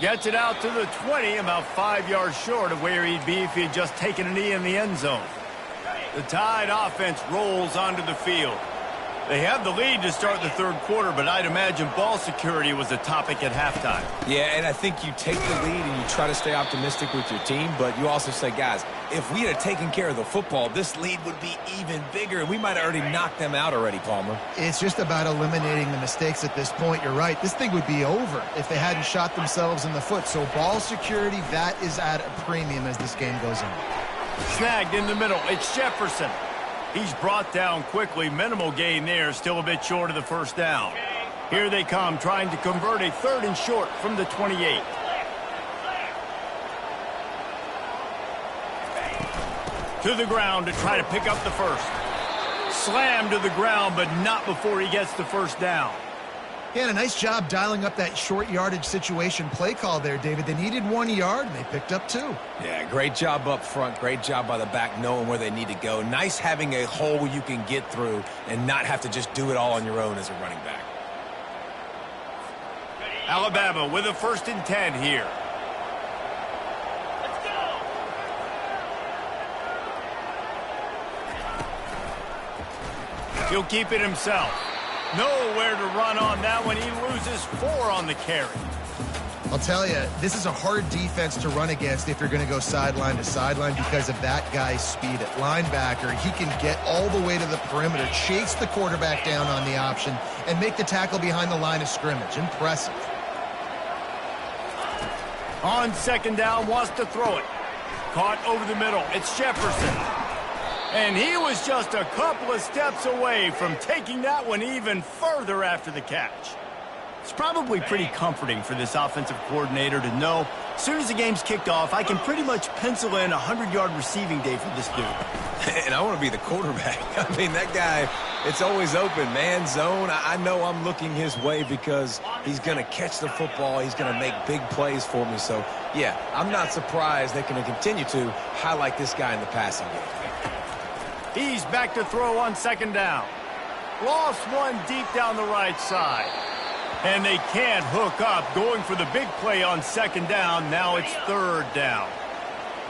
Speaker 1: Gets it out to the 20, about 5 yards short of where he'd be if he had just taken a knee in the end zone. The Tide offense rolls onto the field. They have the lead to start the third quarter, but I'd imagine ball security was a topic at halftime.
Speaker 3: Yeah, and I think you take the lead and you try to stay optimistic with your team, but you also say, guys, if we had taken care of the football, this lead would be even bigger, and we might have already knocked them out already, Palmer.
Speaker 2: It's just about eliminating the mistakes at this point. You're right. This thing would be over if they hadn't shot themselves in the foot. So ball security, that is at a premium as this game goes on.
Speaker 1: Snagged in the middle. It's Jefferson. He's brought down quickly. Minimal gain there. Still a bit short of the first down. Here they come, trying to convert a 3rd and short from the 28. To the ground to try to pick up the first. Slammed to the ground, but not before he gets the first down.
Speaker 2: He had a nice job dialing up that short yardage situation play call there, David. They needed 1 yard, and they picked up 2.
Speaker 3: Yeah, great job up front. Great job by the back knowing where they need to go. Nice having a hole you can get through and not have to just do it all on your own as a running back.
Speaker 1: Alabama with a 1st and 10 here.
Speaker 5: Let's go.
Speaker 1: He'll keep it himself. Nowhere to run on that one. He loses 4 on the carry.
Speaker 2: I'll tell you, this is a hard defense to run against if you're going to go sideline to sideline because of that guy's speed at linebacker. He can get all the way to the perimeter, chase the quarterback down on the option, and make the tackle behind the line of scrimmage. Impressive.
Speaker 1: On 2nd down, wants to throw it. Caught over the middle. It's Jefferson. And he was just a couple of steps away from taking that one even further after the catch. It's probably pretty comforting for this offensive coordinator to know as soon as the game's kicked off, I can pretty much pencil in a 100-yard receiving day for this dude.
Speaker 3: And I want to be the quarterback. I mean, that guy, it's always open, man, zone. I know I'm looking his way because he's going to catch the football. He's going to make big plays for me. So, yeah, I'm not surprised they can continue to highlight this guy in the passing game.
Speaker 1: He's back to throw on 2nd down. Lost one deep down the right side. And they can't hook up, going for the big play on 2nd down. Now it's 3rd down.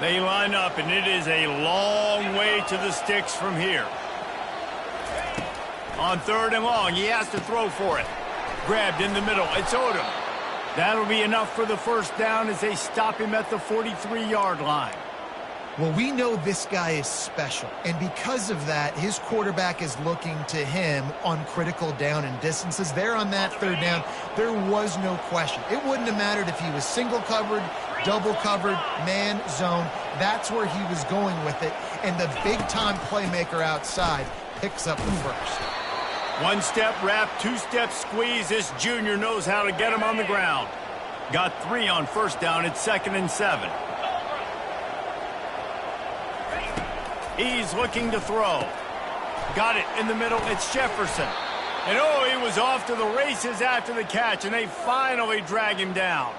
Speaker 1: They line up, and it is a long way to the sticks from here. On 3rd and long, he has to throw for it. Grabbed in the middle. It's Odom. That'll be enough for the 1st down as they stop him at the 43-yard line.
Speaker 2: Well, we know this guy is special, and because of that, his quarterback is looking to him on critical down and distances. There on that 3rd down, there was no question. It wouldn't have mattered if he was single covered, double covered, man, zone. That's where he was going with it, and the big-time playmaker outside picks up the first.
Speaker 1: 1-step wrap, 2-step squeeze. This junior knows how to get him on the ground. Got 3 on 1st down. It's 2nd and 7. He's looking to throw. Got it in the middle. It's Jefferson. And, oh, he was off to the races after the catch, and they finally drag him down.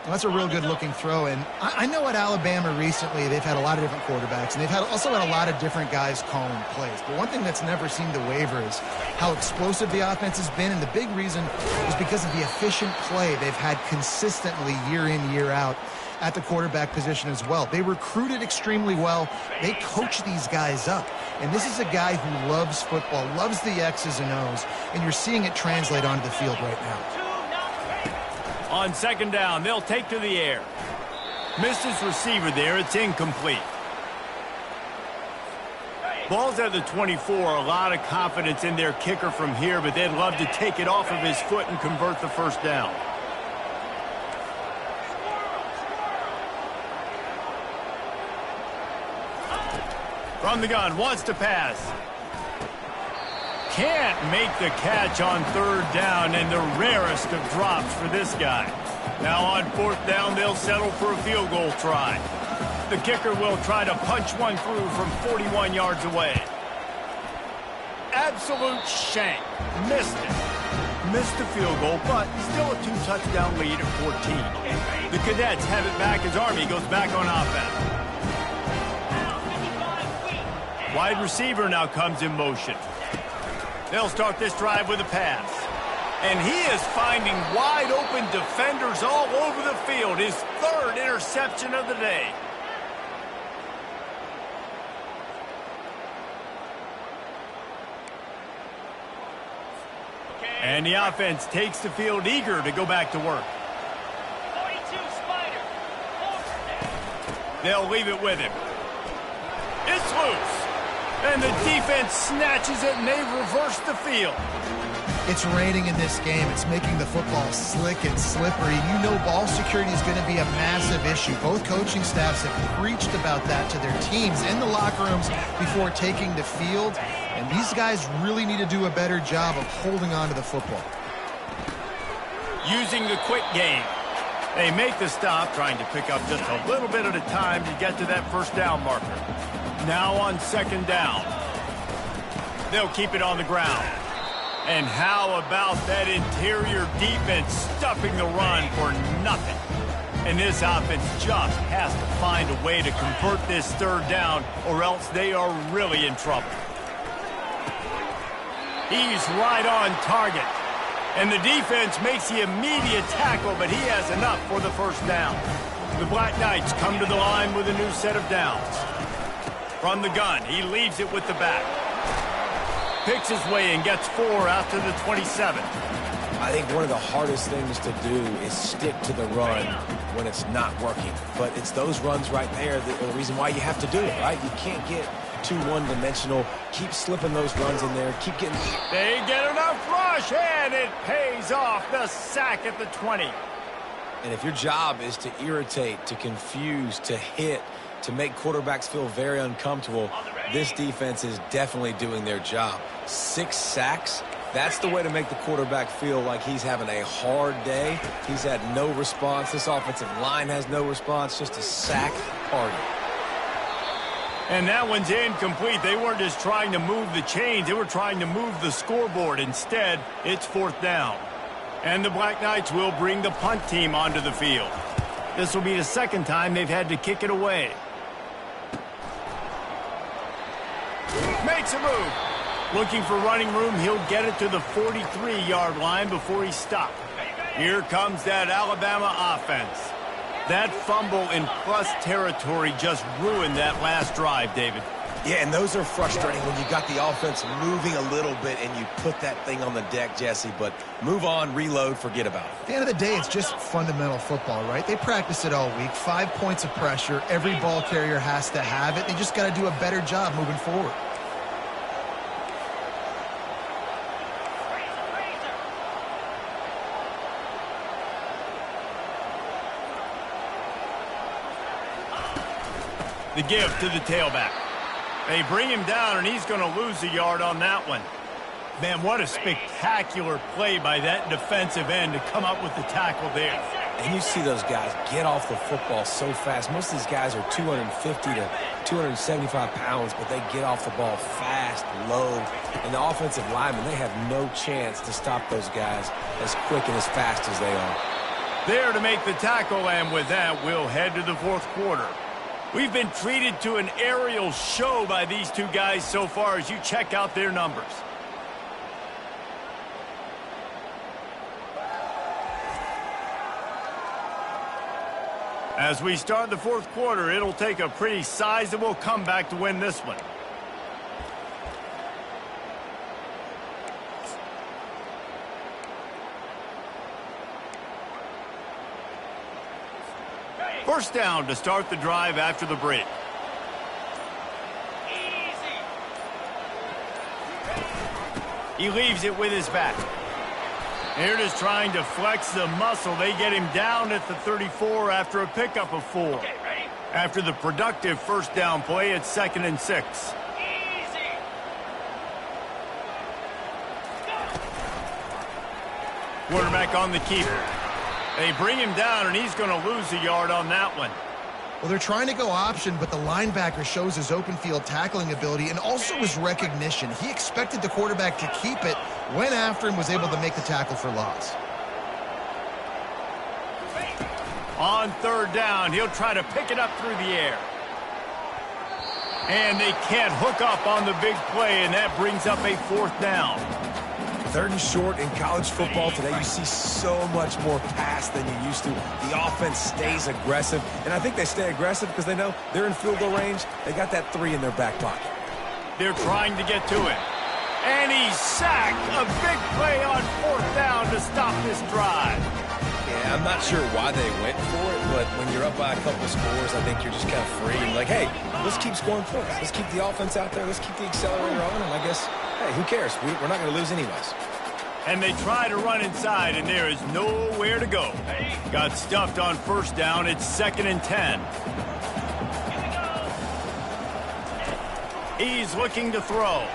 Speaker 2: Well, that's a real good-looking throw. And I know at Alabama recently they've had a lot of different quarterbacks, and they've also had a lot of different guys calling plays. But one thing that's never seemed to waver is how explosive the offense has been, and the big reason is because of the efficient play they've had consistently year in, year out at the quarterback position as well. They recruited extremely well. They coach these guys up. And this is a guy who loves football, loves the X's and O's, and you're seeing it translate onto the field right now.
Speaker 1: On 2nd down, they'll take to the air. Missed his receiver there. It's incomplete. Ball's at the 24. A lot of confidence in their kicker from here, but they'd love to take it off of his foot and convert the 1st down. From the gun, wants to pass. Can't make the catch on 3rd down, and the rarest of drops for this guy. Now on 4th down, they'll settle for a field goal try. The kicker will try to punch one through from 41 yards away. Absolute shank. Missed it. Missed the field goal, but still a 2-touchdown lead at 14. The Cadets have it back as Army goes back on offense. Wide receiver now comes in motion. They'll start this drive with a pass. And he is finding wide open defenders all over the field. His 3rd interception of the day. And the offense takes the field eager to go back to work.
Speaker 5: 42 Spider.
Speaker 1: They'll leave it with him. It's loose. And the defense snatches it, and they reverse the field.
Speaker 2: It's raining in this game. It's making the football slick and slippery. You know ball security is going to be a massive issue. Both coaching staffs have preached about that to their teams in the locker rooms before taking the field. And these guys really need to do a better job of holding on to the football.
Speaker 1: Using the quick game. They make the stop, trying to pick up just a little bit at a time to get to that first down marker. Now on second down. They'll keep it on the ground. And how about that interior defense stuffing the run for nothing? And this offense just has to find a way to convert this third down, or else they are really in trouble. He's right on target. And the defense makes the immediate tackle, but he has enough for the first down. The Black Knights come to the line with a new set of downs. From the gun, he leaves it with the back. Picks his way and gets 4 out to the 27.
Speaker 3: I think one of the hardest things to do is stick to the run when it's not working. But it's those runs right there that are the reason why you have to do it, right? You can't get too one-dimensional. Keep slipping those runs in there. Keep getting...
Speaker 1: They get enough rush, and it pays off. The sack at the 20.
Speaker 3: And if your job is to irritate, to confuse, to hit, to make quarterbacks feel very uncomfortable, this defense is definitely doing their job. 6 sacks, that's the way to make the quarterback feel like he's having a hard day. He's had no response. This offensive line has no response, just a sack party.
Speaker 1: And that one's incomplete. They weren't just trying to move the chains. They were trying to move the scoreboard. Instead, it's fourth down. And the Black Knights will bring the punt team onto the field. This will be the second time they've had to kick it away. Makes a move. Looking for running room, he'll get it to the 43-yard line before he's stopped. Here comes that Alabama offense. That fumble in plus territory just ruined that last drive, David.
Speaker 3: Yeah, and those are frustrating when you got the offense moving a little bit and you put that thing on the deck, Jesse. But move on, reload, forget about it.
Speaker 2: At the end of the day, it's just fundamental football, right? They practice it all week. 5 points of pressure. Every ball carrier has to have it. They just got to do a better job moving forward.
Speaker 1: The give to the tailback. They bring him down, and he's going to lose a yard on that one. Man, what a spectacular play by that defensive end to come up with the tackle there.
Speaker 3: And you see those guys get off the football so fast. Most of these guys are 250 to 275 pounds, but they get off the ball fast, low. And the offensive linemen, they have no chance to stop those guys as quick and as fast as they are.
Speaker 1: There to make the tackle, and with that, we'll head to the fourth quarter. We've been treated to an aerial show by these two guys so far as you check out their numbers. As we start the fourth quarter, it'll take a pretty sizable comeback to win this one. First down to start the drive after the break.
Speaker 5: Easy.
Speaker 1: He leaves it with his back. Here it is trying to flex the muscle. They get him down at the 34 after a pickup of 4.
Speaker 5: Okay, ready?
Speaker 1: After the productive first down play, it's 2nd and 6.
Speaker 5: Easy.
Speaker 1: Quarterback on the keeper. They bring him down, and he's going to lose a yard on that one.
Speaker 2: Well, they're trying to go option, but the linebacker shows his open field tackling ability and also his recognition. He expected the quarterback to keep it, went after him, was able to make the tackle for loss.
Speaker 1: On third down, he'll try to pick it up through the air. And they can't hook up on the big play, and that brings up a fourth down.
Speaker 3: 3rd and short in college football today, you see so much more pass than you used to. The offense stays aggressive, and I think they stay aggressive because they know they're in field goal range. They got that 3 in their back pocket.
Speaker 1: They're trying to get to it. And he's sacked. A big play on 4th down to stop this drive.
Speaker 3: Yeah, I'm not sure why they went for it, but when you're up by a couple scores, I think you're just kind of free. And like, hey, let's keep scoring points. Let's keep the offense out there. Let's keep the accelerator on. And I guess, hey, who cares? We're not going to lose anyways.
Speaker 1: And they try to run inside, and there is nowhere to go. Got stuffed on 1st down. It's 2nd and 10. He's looking to throw.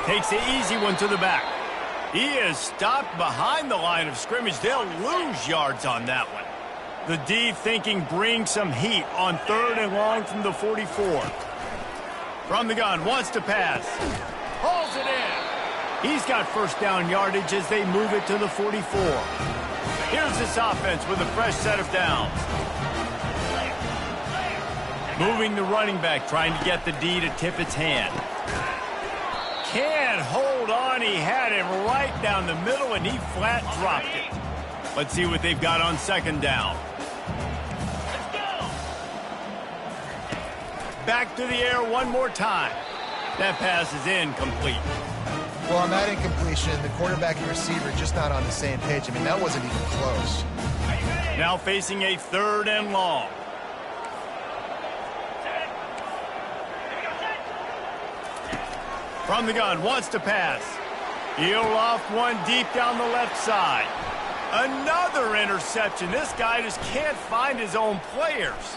Speaker 1: Takes the easy one to the back. He is stopped behind the line of scrimmage. They'll lose yards on that one. The D thinking bring some heat on 3rd and long from the 44. From the gun, wants to pass. Hauls it in. He's got 1st down yardage as they move it to the 44. Here's this offense with a fresh set of downs. Moving the running back, trying to get the D to tip its hand. Can't hold on. He had him right down the middle, and he flat dropped it. Let's see what they've got on 2nd down. Back to the air one more time. That pass is incomplete.
Speaker 2: Well, on that incompletion, the quarterback and receiver just not on the same page. I mean, that wasn't even close.
Speaker 1: Now facing a 3rd and long. From the gun, wants to pass. He'll off one deep down the left side. Another interception. This guy just can't find his own players.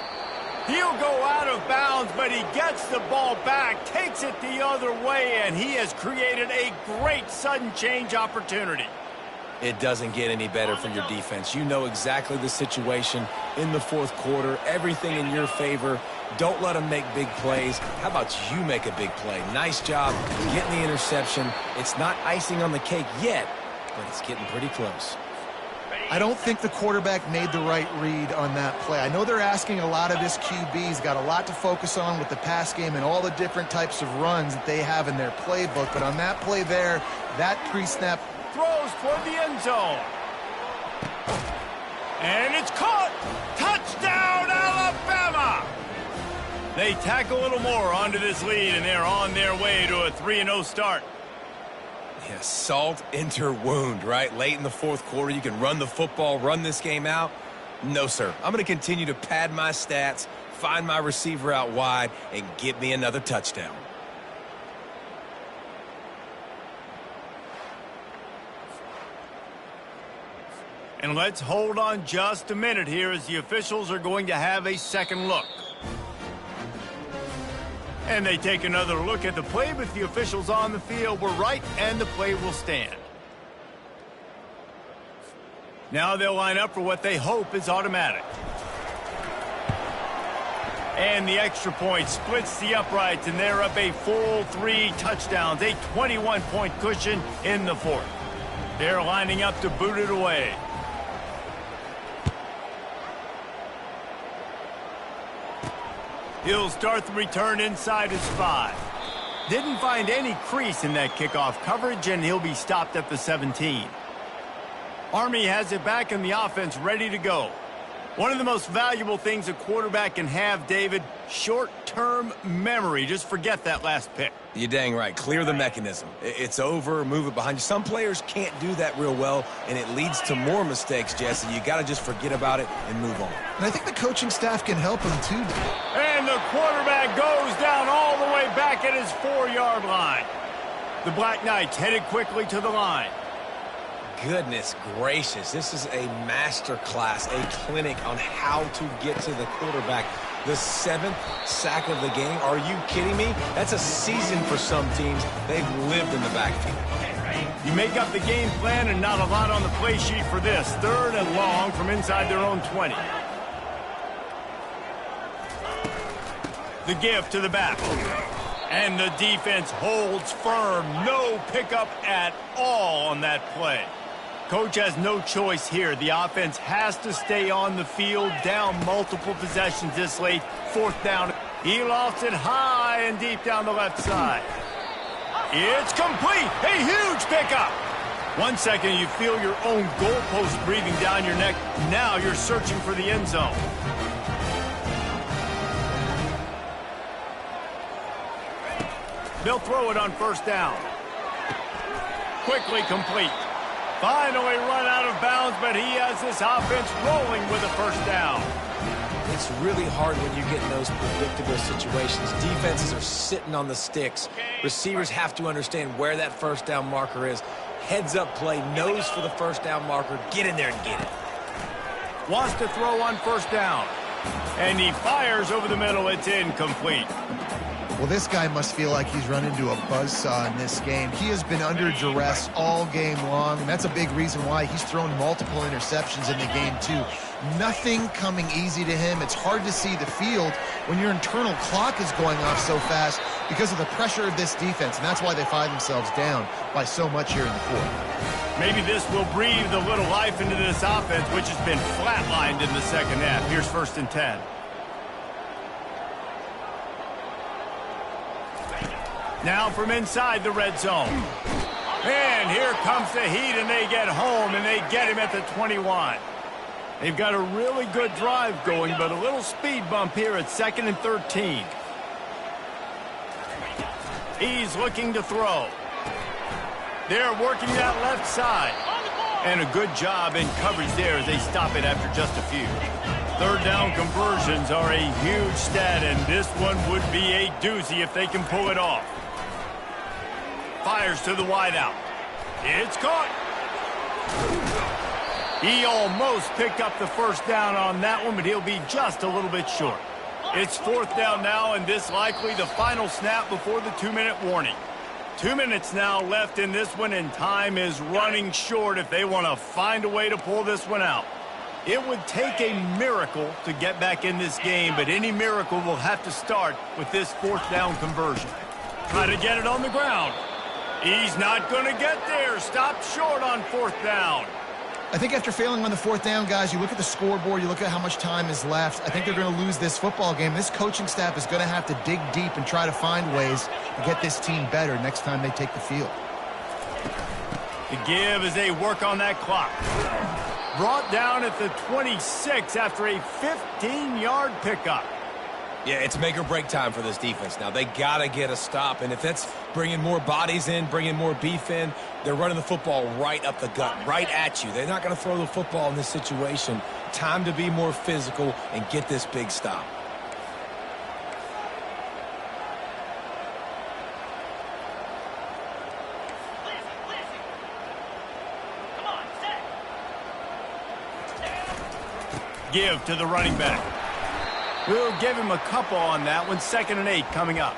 Speaker 1: He'll go out of bounds, but he gets the ball back, takes it the other way, and he has created a great sudden change opportunity.
Speaker 3: It doesn't get any better for your defense. You know exactly the situation in the 4th quarter. Everything in your favor. Don't let them make big plays. How about you make a big play? Nice job getting the interception. It's not icing on the cake yet, but it's getting pretty close.
Speaker 2: I don't think the quarterback made the right read on that play. I know they're asking a lot of this QB. He's got a lot to focus on with the pass game and all the different types of runs that they have in their playbook. But on that play there, that pre-snap
Speaker 1: throws toward the end zone. And it's caught. Touchdown, Alabama! They tack a little more onto this lead, and they're on their way to a 3-0 start.
Speaker 3: Yeah, salt into wound, right? Late in the 4th quarter, you can run the football, run this game out. No, sir. I'm going to continue to pad my stats, find my receiver out wide, and get me another touchdown.
Speaker 1: And let's hold on just a minute here as the officials are going to have a second look. And they take another look at the play, but the officials on the field were right, and the play will stand. Now they'll line up for what they hope is automatic. And the extra point splits the uprights, and they're up a full 3 touchdowns, a 21-point cushion in the 4th. They're lining up to boot it away. He'll start the return inside his 5. Didn't find any crease in that kickoff coverage, and he'll be stopped at the 17. Army has it back in the offense ready to go. One of the most valuable things a quarterback can have, David, short-term memory. Just forget that last pick.
Speaker 3: You're dang right. Clear the mechanism. It's over, move it behind you. Some players can't do that real well, and it leads to more mistakes, Jesse. You got to just forget about it and move on.
Speaker 2: And I think the coaching staff can help him too.
Speaker 1: And the quarterback goes down all the way back at his 4-yard line. The Black Knights headed quickly to the line.
Speaker 3: Goodness gracious, this is a master class, a clinic on how to get to the quarterback. The 7th sack of the game. Are you kidding me? That's a season for some teams. They've lived in the backfield.
Speaker 1: You make up the game plan and not a lot on the play sheet for this. 3rd and long from inside their own 20. The give to the back. And the defense holds firm. No pickup at all on that play. Coach has no choice here. The offense has to stay on the field, down multiple possessions this late. 4th down. He lost it high and deep down the left side. It's complete. A huge pickup. 1 second, you feel your own goalpost breathing down your neck. Now you're searching for the end zone. They'll throw it on 1st down. quickly complete. Finally run out of bounds, but he has this offense rolling with a first down.
Speaker 3: It's really hard when you get in those predictable situations. Defenses are sitting on the sticks. Receivers have to understand where that first down marker is. Heads up play, nose for the first down marker. Get in there and get it.
Speaker 1: Wants to throw on first down. And he fires over the middle. It's incomplete.
Speaker 2: Well, this guy must feel like he's run into a buzzsaw in this game. He has been under duress all game long, and that's a big reason why he's thrown multiple interceptions in the game, too. Nothing coming easy to him. It's hard to see the field when your internal clock is going off so fast because of the pressure of this defense, and that's why they find themselves down by so much here in the fourth.
Speaker 1: Maybe this will breathe a little life into this offense, which has been flatlined in the second half. Here's 1st and 10. Now from inside the red zone. And here comes the Heat, and they get home, and they get him at the 21. They've got a really good drive going, but a little speed bump here at 2nd and 13. He's looking to throw. They're working that left side. And a good job in coverage there as they stop it after just a few. Third down conversions are a huge stat, and this one would be a doozy if they can pull it off. Fires to the wideout. It's caught. He almost picked up the first down on that one, but he'll be just a little bit short. It's 4th down now, and this likely the final snap before the 2-minute warning. 2 minutes now left in this one, and time is running short if they want to find a way to pull this one out. It would take a miracle to get back in this game, but any miracle will have to start with this 4th down conversion. Try to get it on the ground. He's not going to get there. Stopped short on 4th down.
Speaker 2: I think after failing on the 4th down, guys, you look at the scoreboard, you look at how much time is left. I think they're going to lose this football game. This coaching staff is going to have to dig deep and try to find ways to get this team better next time they take the field.
Speaker 1: The give as they work on that clock. Brought down at the 26 after a 15-yard pickup.
Speaker 3: Yeah, it's make or break time for this defense now. They got to get a stop, and if that's bringing more bodies in, bringing more beef in, they're running the football right up the gut, right at you. They're not going to throw the football in this situation. Time to be more physical and get this big stop.
Speaker 5: Come on, set.
Speaker 1: Give to the running back. We'll give him a couple on that one. 2nd and 8 coming up.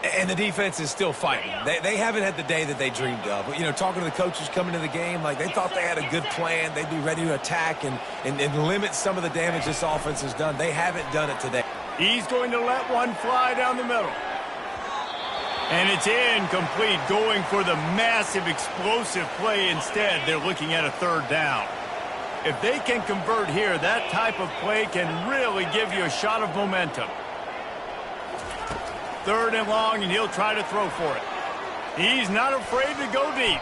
Speaker 3: And the defense is still fighting. They haven't had the day that they dreamed of. You know, talking to the coaches coming to the game, like they thought they had a good plan. They'd be ready to attack and limit some of the damage this offense has done. They haven't done it today.
Speaker 1: He's going to let one fly down the middle. And it's incomplete, going for the massive explosive play instead. They're looking at a 3rd down. If they can convert here, that type of play can really give you a shot of momentum. 3rd and long, and he'll try to throw for it. He's not afraid to go deep.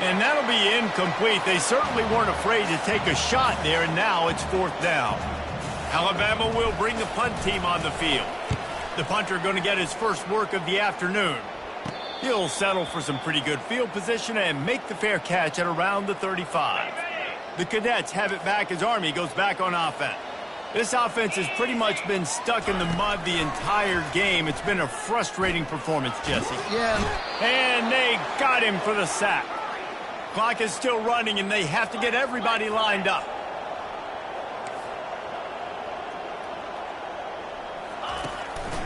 Speaker 1: And that'll be incomplete. They certainly weren't afraid to take a shot there, and now it's 4th down. Alabama will bring the punt team on the field. The punter going to get his first work of the afternoon. He'll settle for some pretty good field position and make the fair catch at around the 35. The Cadets have it back as Army goes back on offense. This offense has pretty much been stuck in the mud the entire game. It's been a frustrating performance, Jesse.
Speaker 2: Yeah.
Speaker 1: And they got him for the sack. Clock is still running, and they have to get everybody lined up.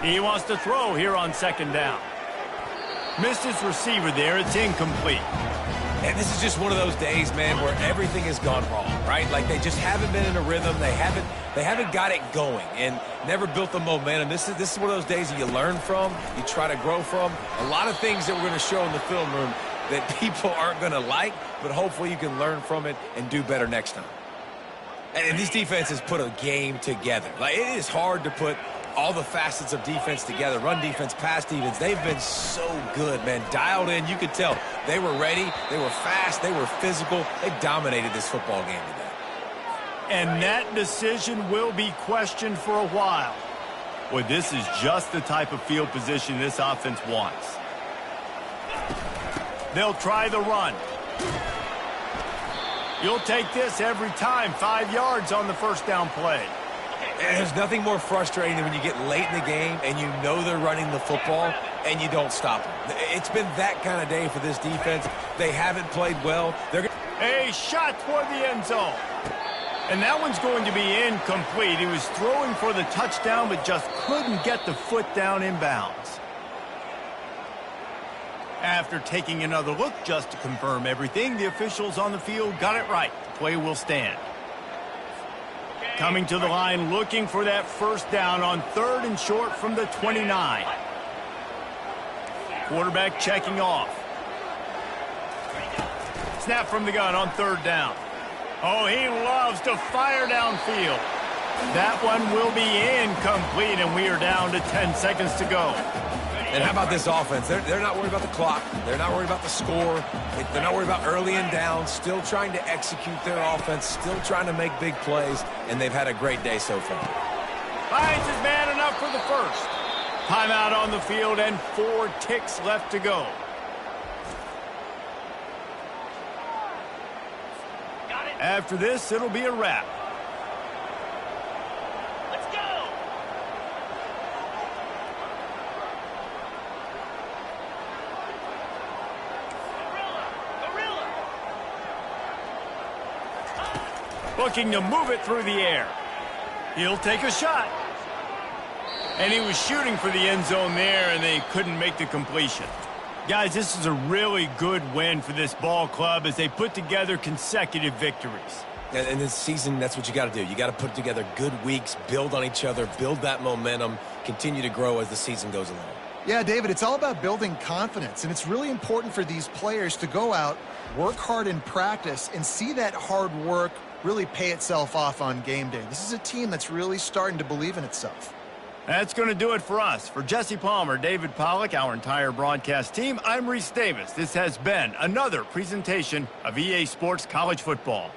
Speaker 1: He wants to throw here on 2nd down. Missed his receiver there. It's incomplete.
Speaker 3: And this is just one of those days, man, where everything has gone wrong, right? Like they just haven't been in a rhythm. They haven't got it going and never built the momentum. This is one of those days that you learn from, you try to grow from. A lot of things that we're going to show in the film room that people aren't going to like, but hopefully you can learn from it and do better next time. And these defenses put a game together. Like it is hard to put all the facets of defense together, run defense, pass defense. They've been so good, man. Dialed in, you could tell. They were ready, they were fast, they were physical. They dominated this football game today.
Speaker 1: And that decision will be questioned for a while. Boy, this is just the type of field position this offense wants. They'll try the run. You'll take this every time. 5 yards on the first down play.
Speaker 3: And there's nothing more frustrating than when you get late in the game and you know they're running the football and you don't stop them. It's been that kind of day for this defense. They haven't played well.
Speaker 1: A shot toward the end zone. And that one's going to be incomplete. He was throwing for the touchdown, but just couldn't get the foot down inbounds. After taking another look just to confirm everything, the officials on the field got it right. The play will stand. Coming to the line, looking for that first down on 3rd and short from the 29. Quarterback checking off. Snap from the gun on 3rd down. Oh, he loves to fire downfield. That one will be incomplete, and we are down to 10 seconds to go.
Speaker 3: And how about this offense? They're not worried about the clock. They're not worried about the score. They're not worried about early and down. Still trying to execute their offense. Still trying to make big plays. And they've had a great day so far.
Speaker 1: Finds his man enough for the first. Timeout on the field and 4 ticks left to go. After this, it'll be a wrap.
Speaker 5: Let's go. Gorilla.
Speaker 1: Looking to move it through the air. He'll take a shot. And he was shooting for the end zone there, and they couldn't make the completion. Guys, this is a really good win for this ball club as they put together consecutive victories.
Speaker 3: And this season, that's what you got to do. You got to put together good weeks, build on each other, build that momentum, continue to grow as the season goes along.
Speaker 2: Yeah, David, it's all about building confidence, and it's really important for these players to go out, work hard in practice, and see that hard work really pay itself off on game day. This is a team that's really starting to believe in itself.
Speaker 1: That's going to do it for us. For Jesse Palmer, David Pollack, our entire broadcast team, I'm Reese Davis. This has been another presentation of EA Sports College Football.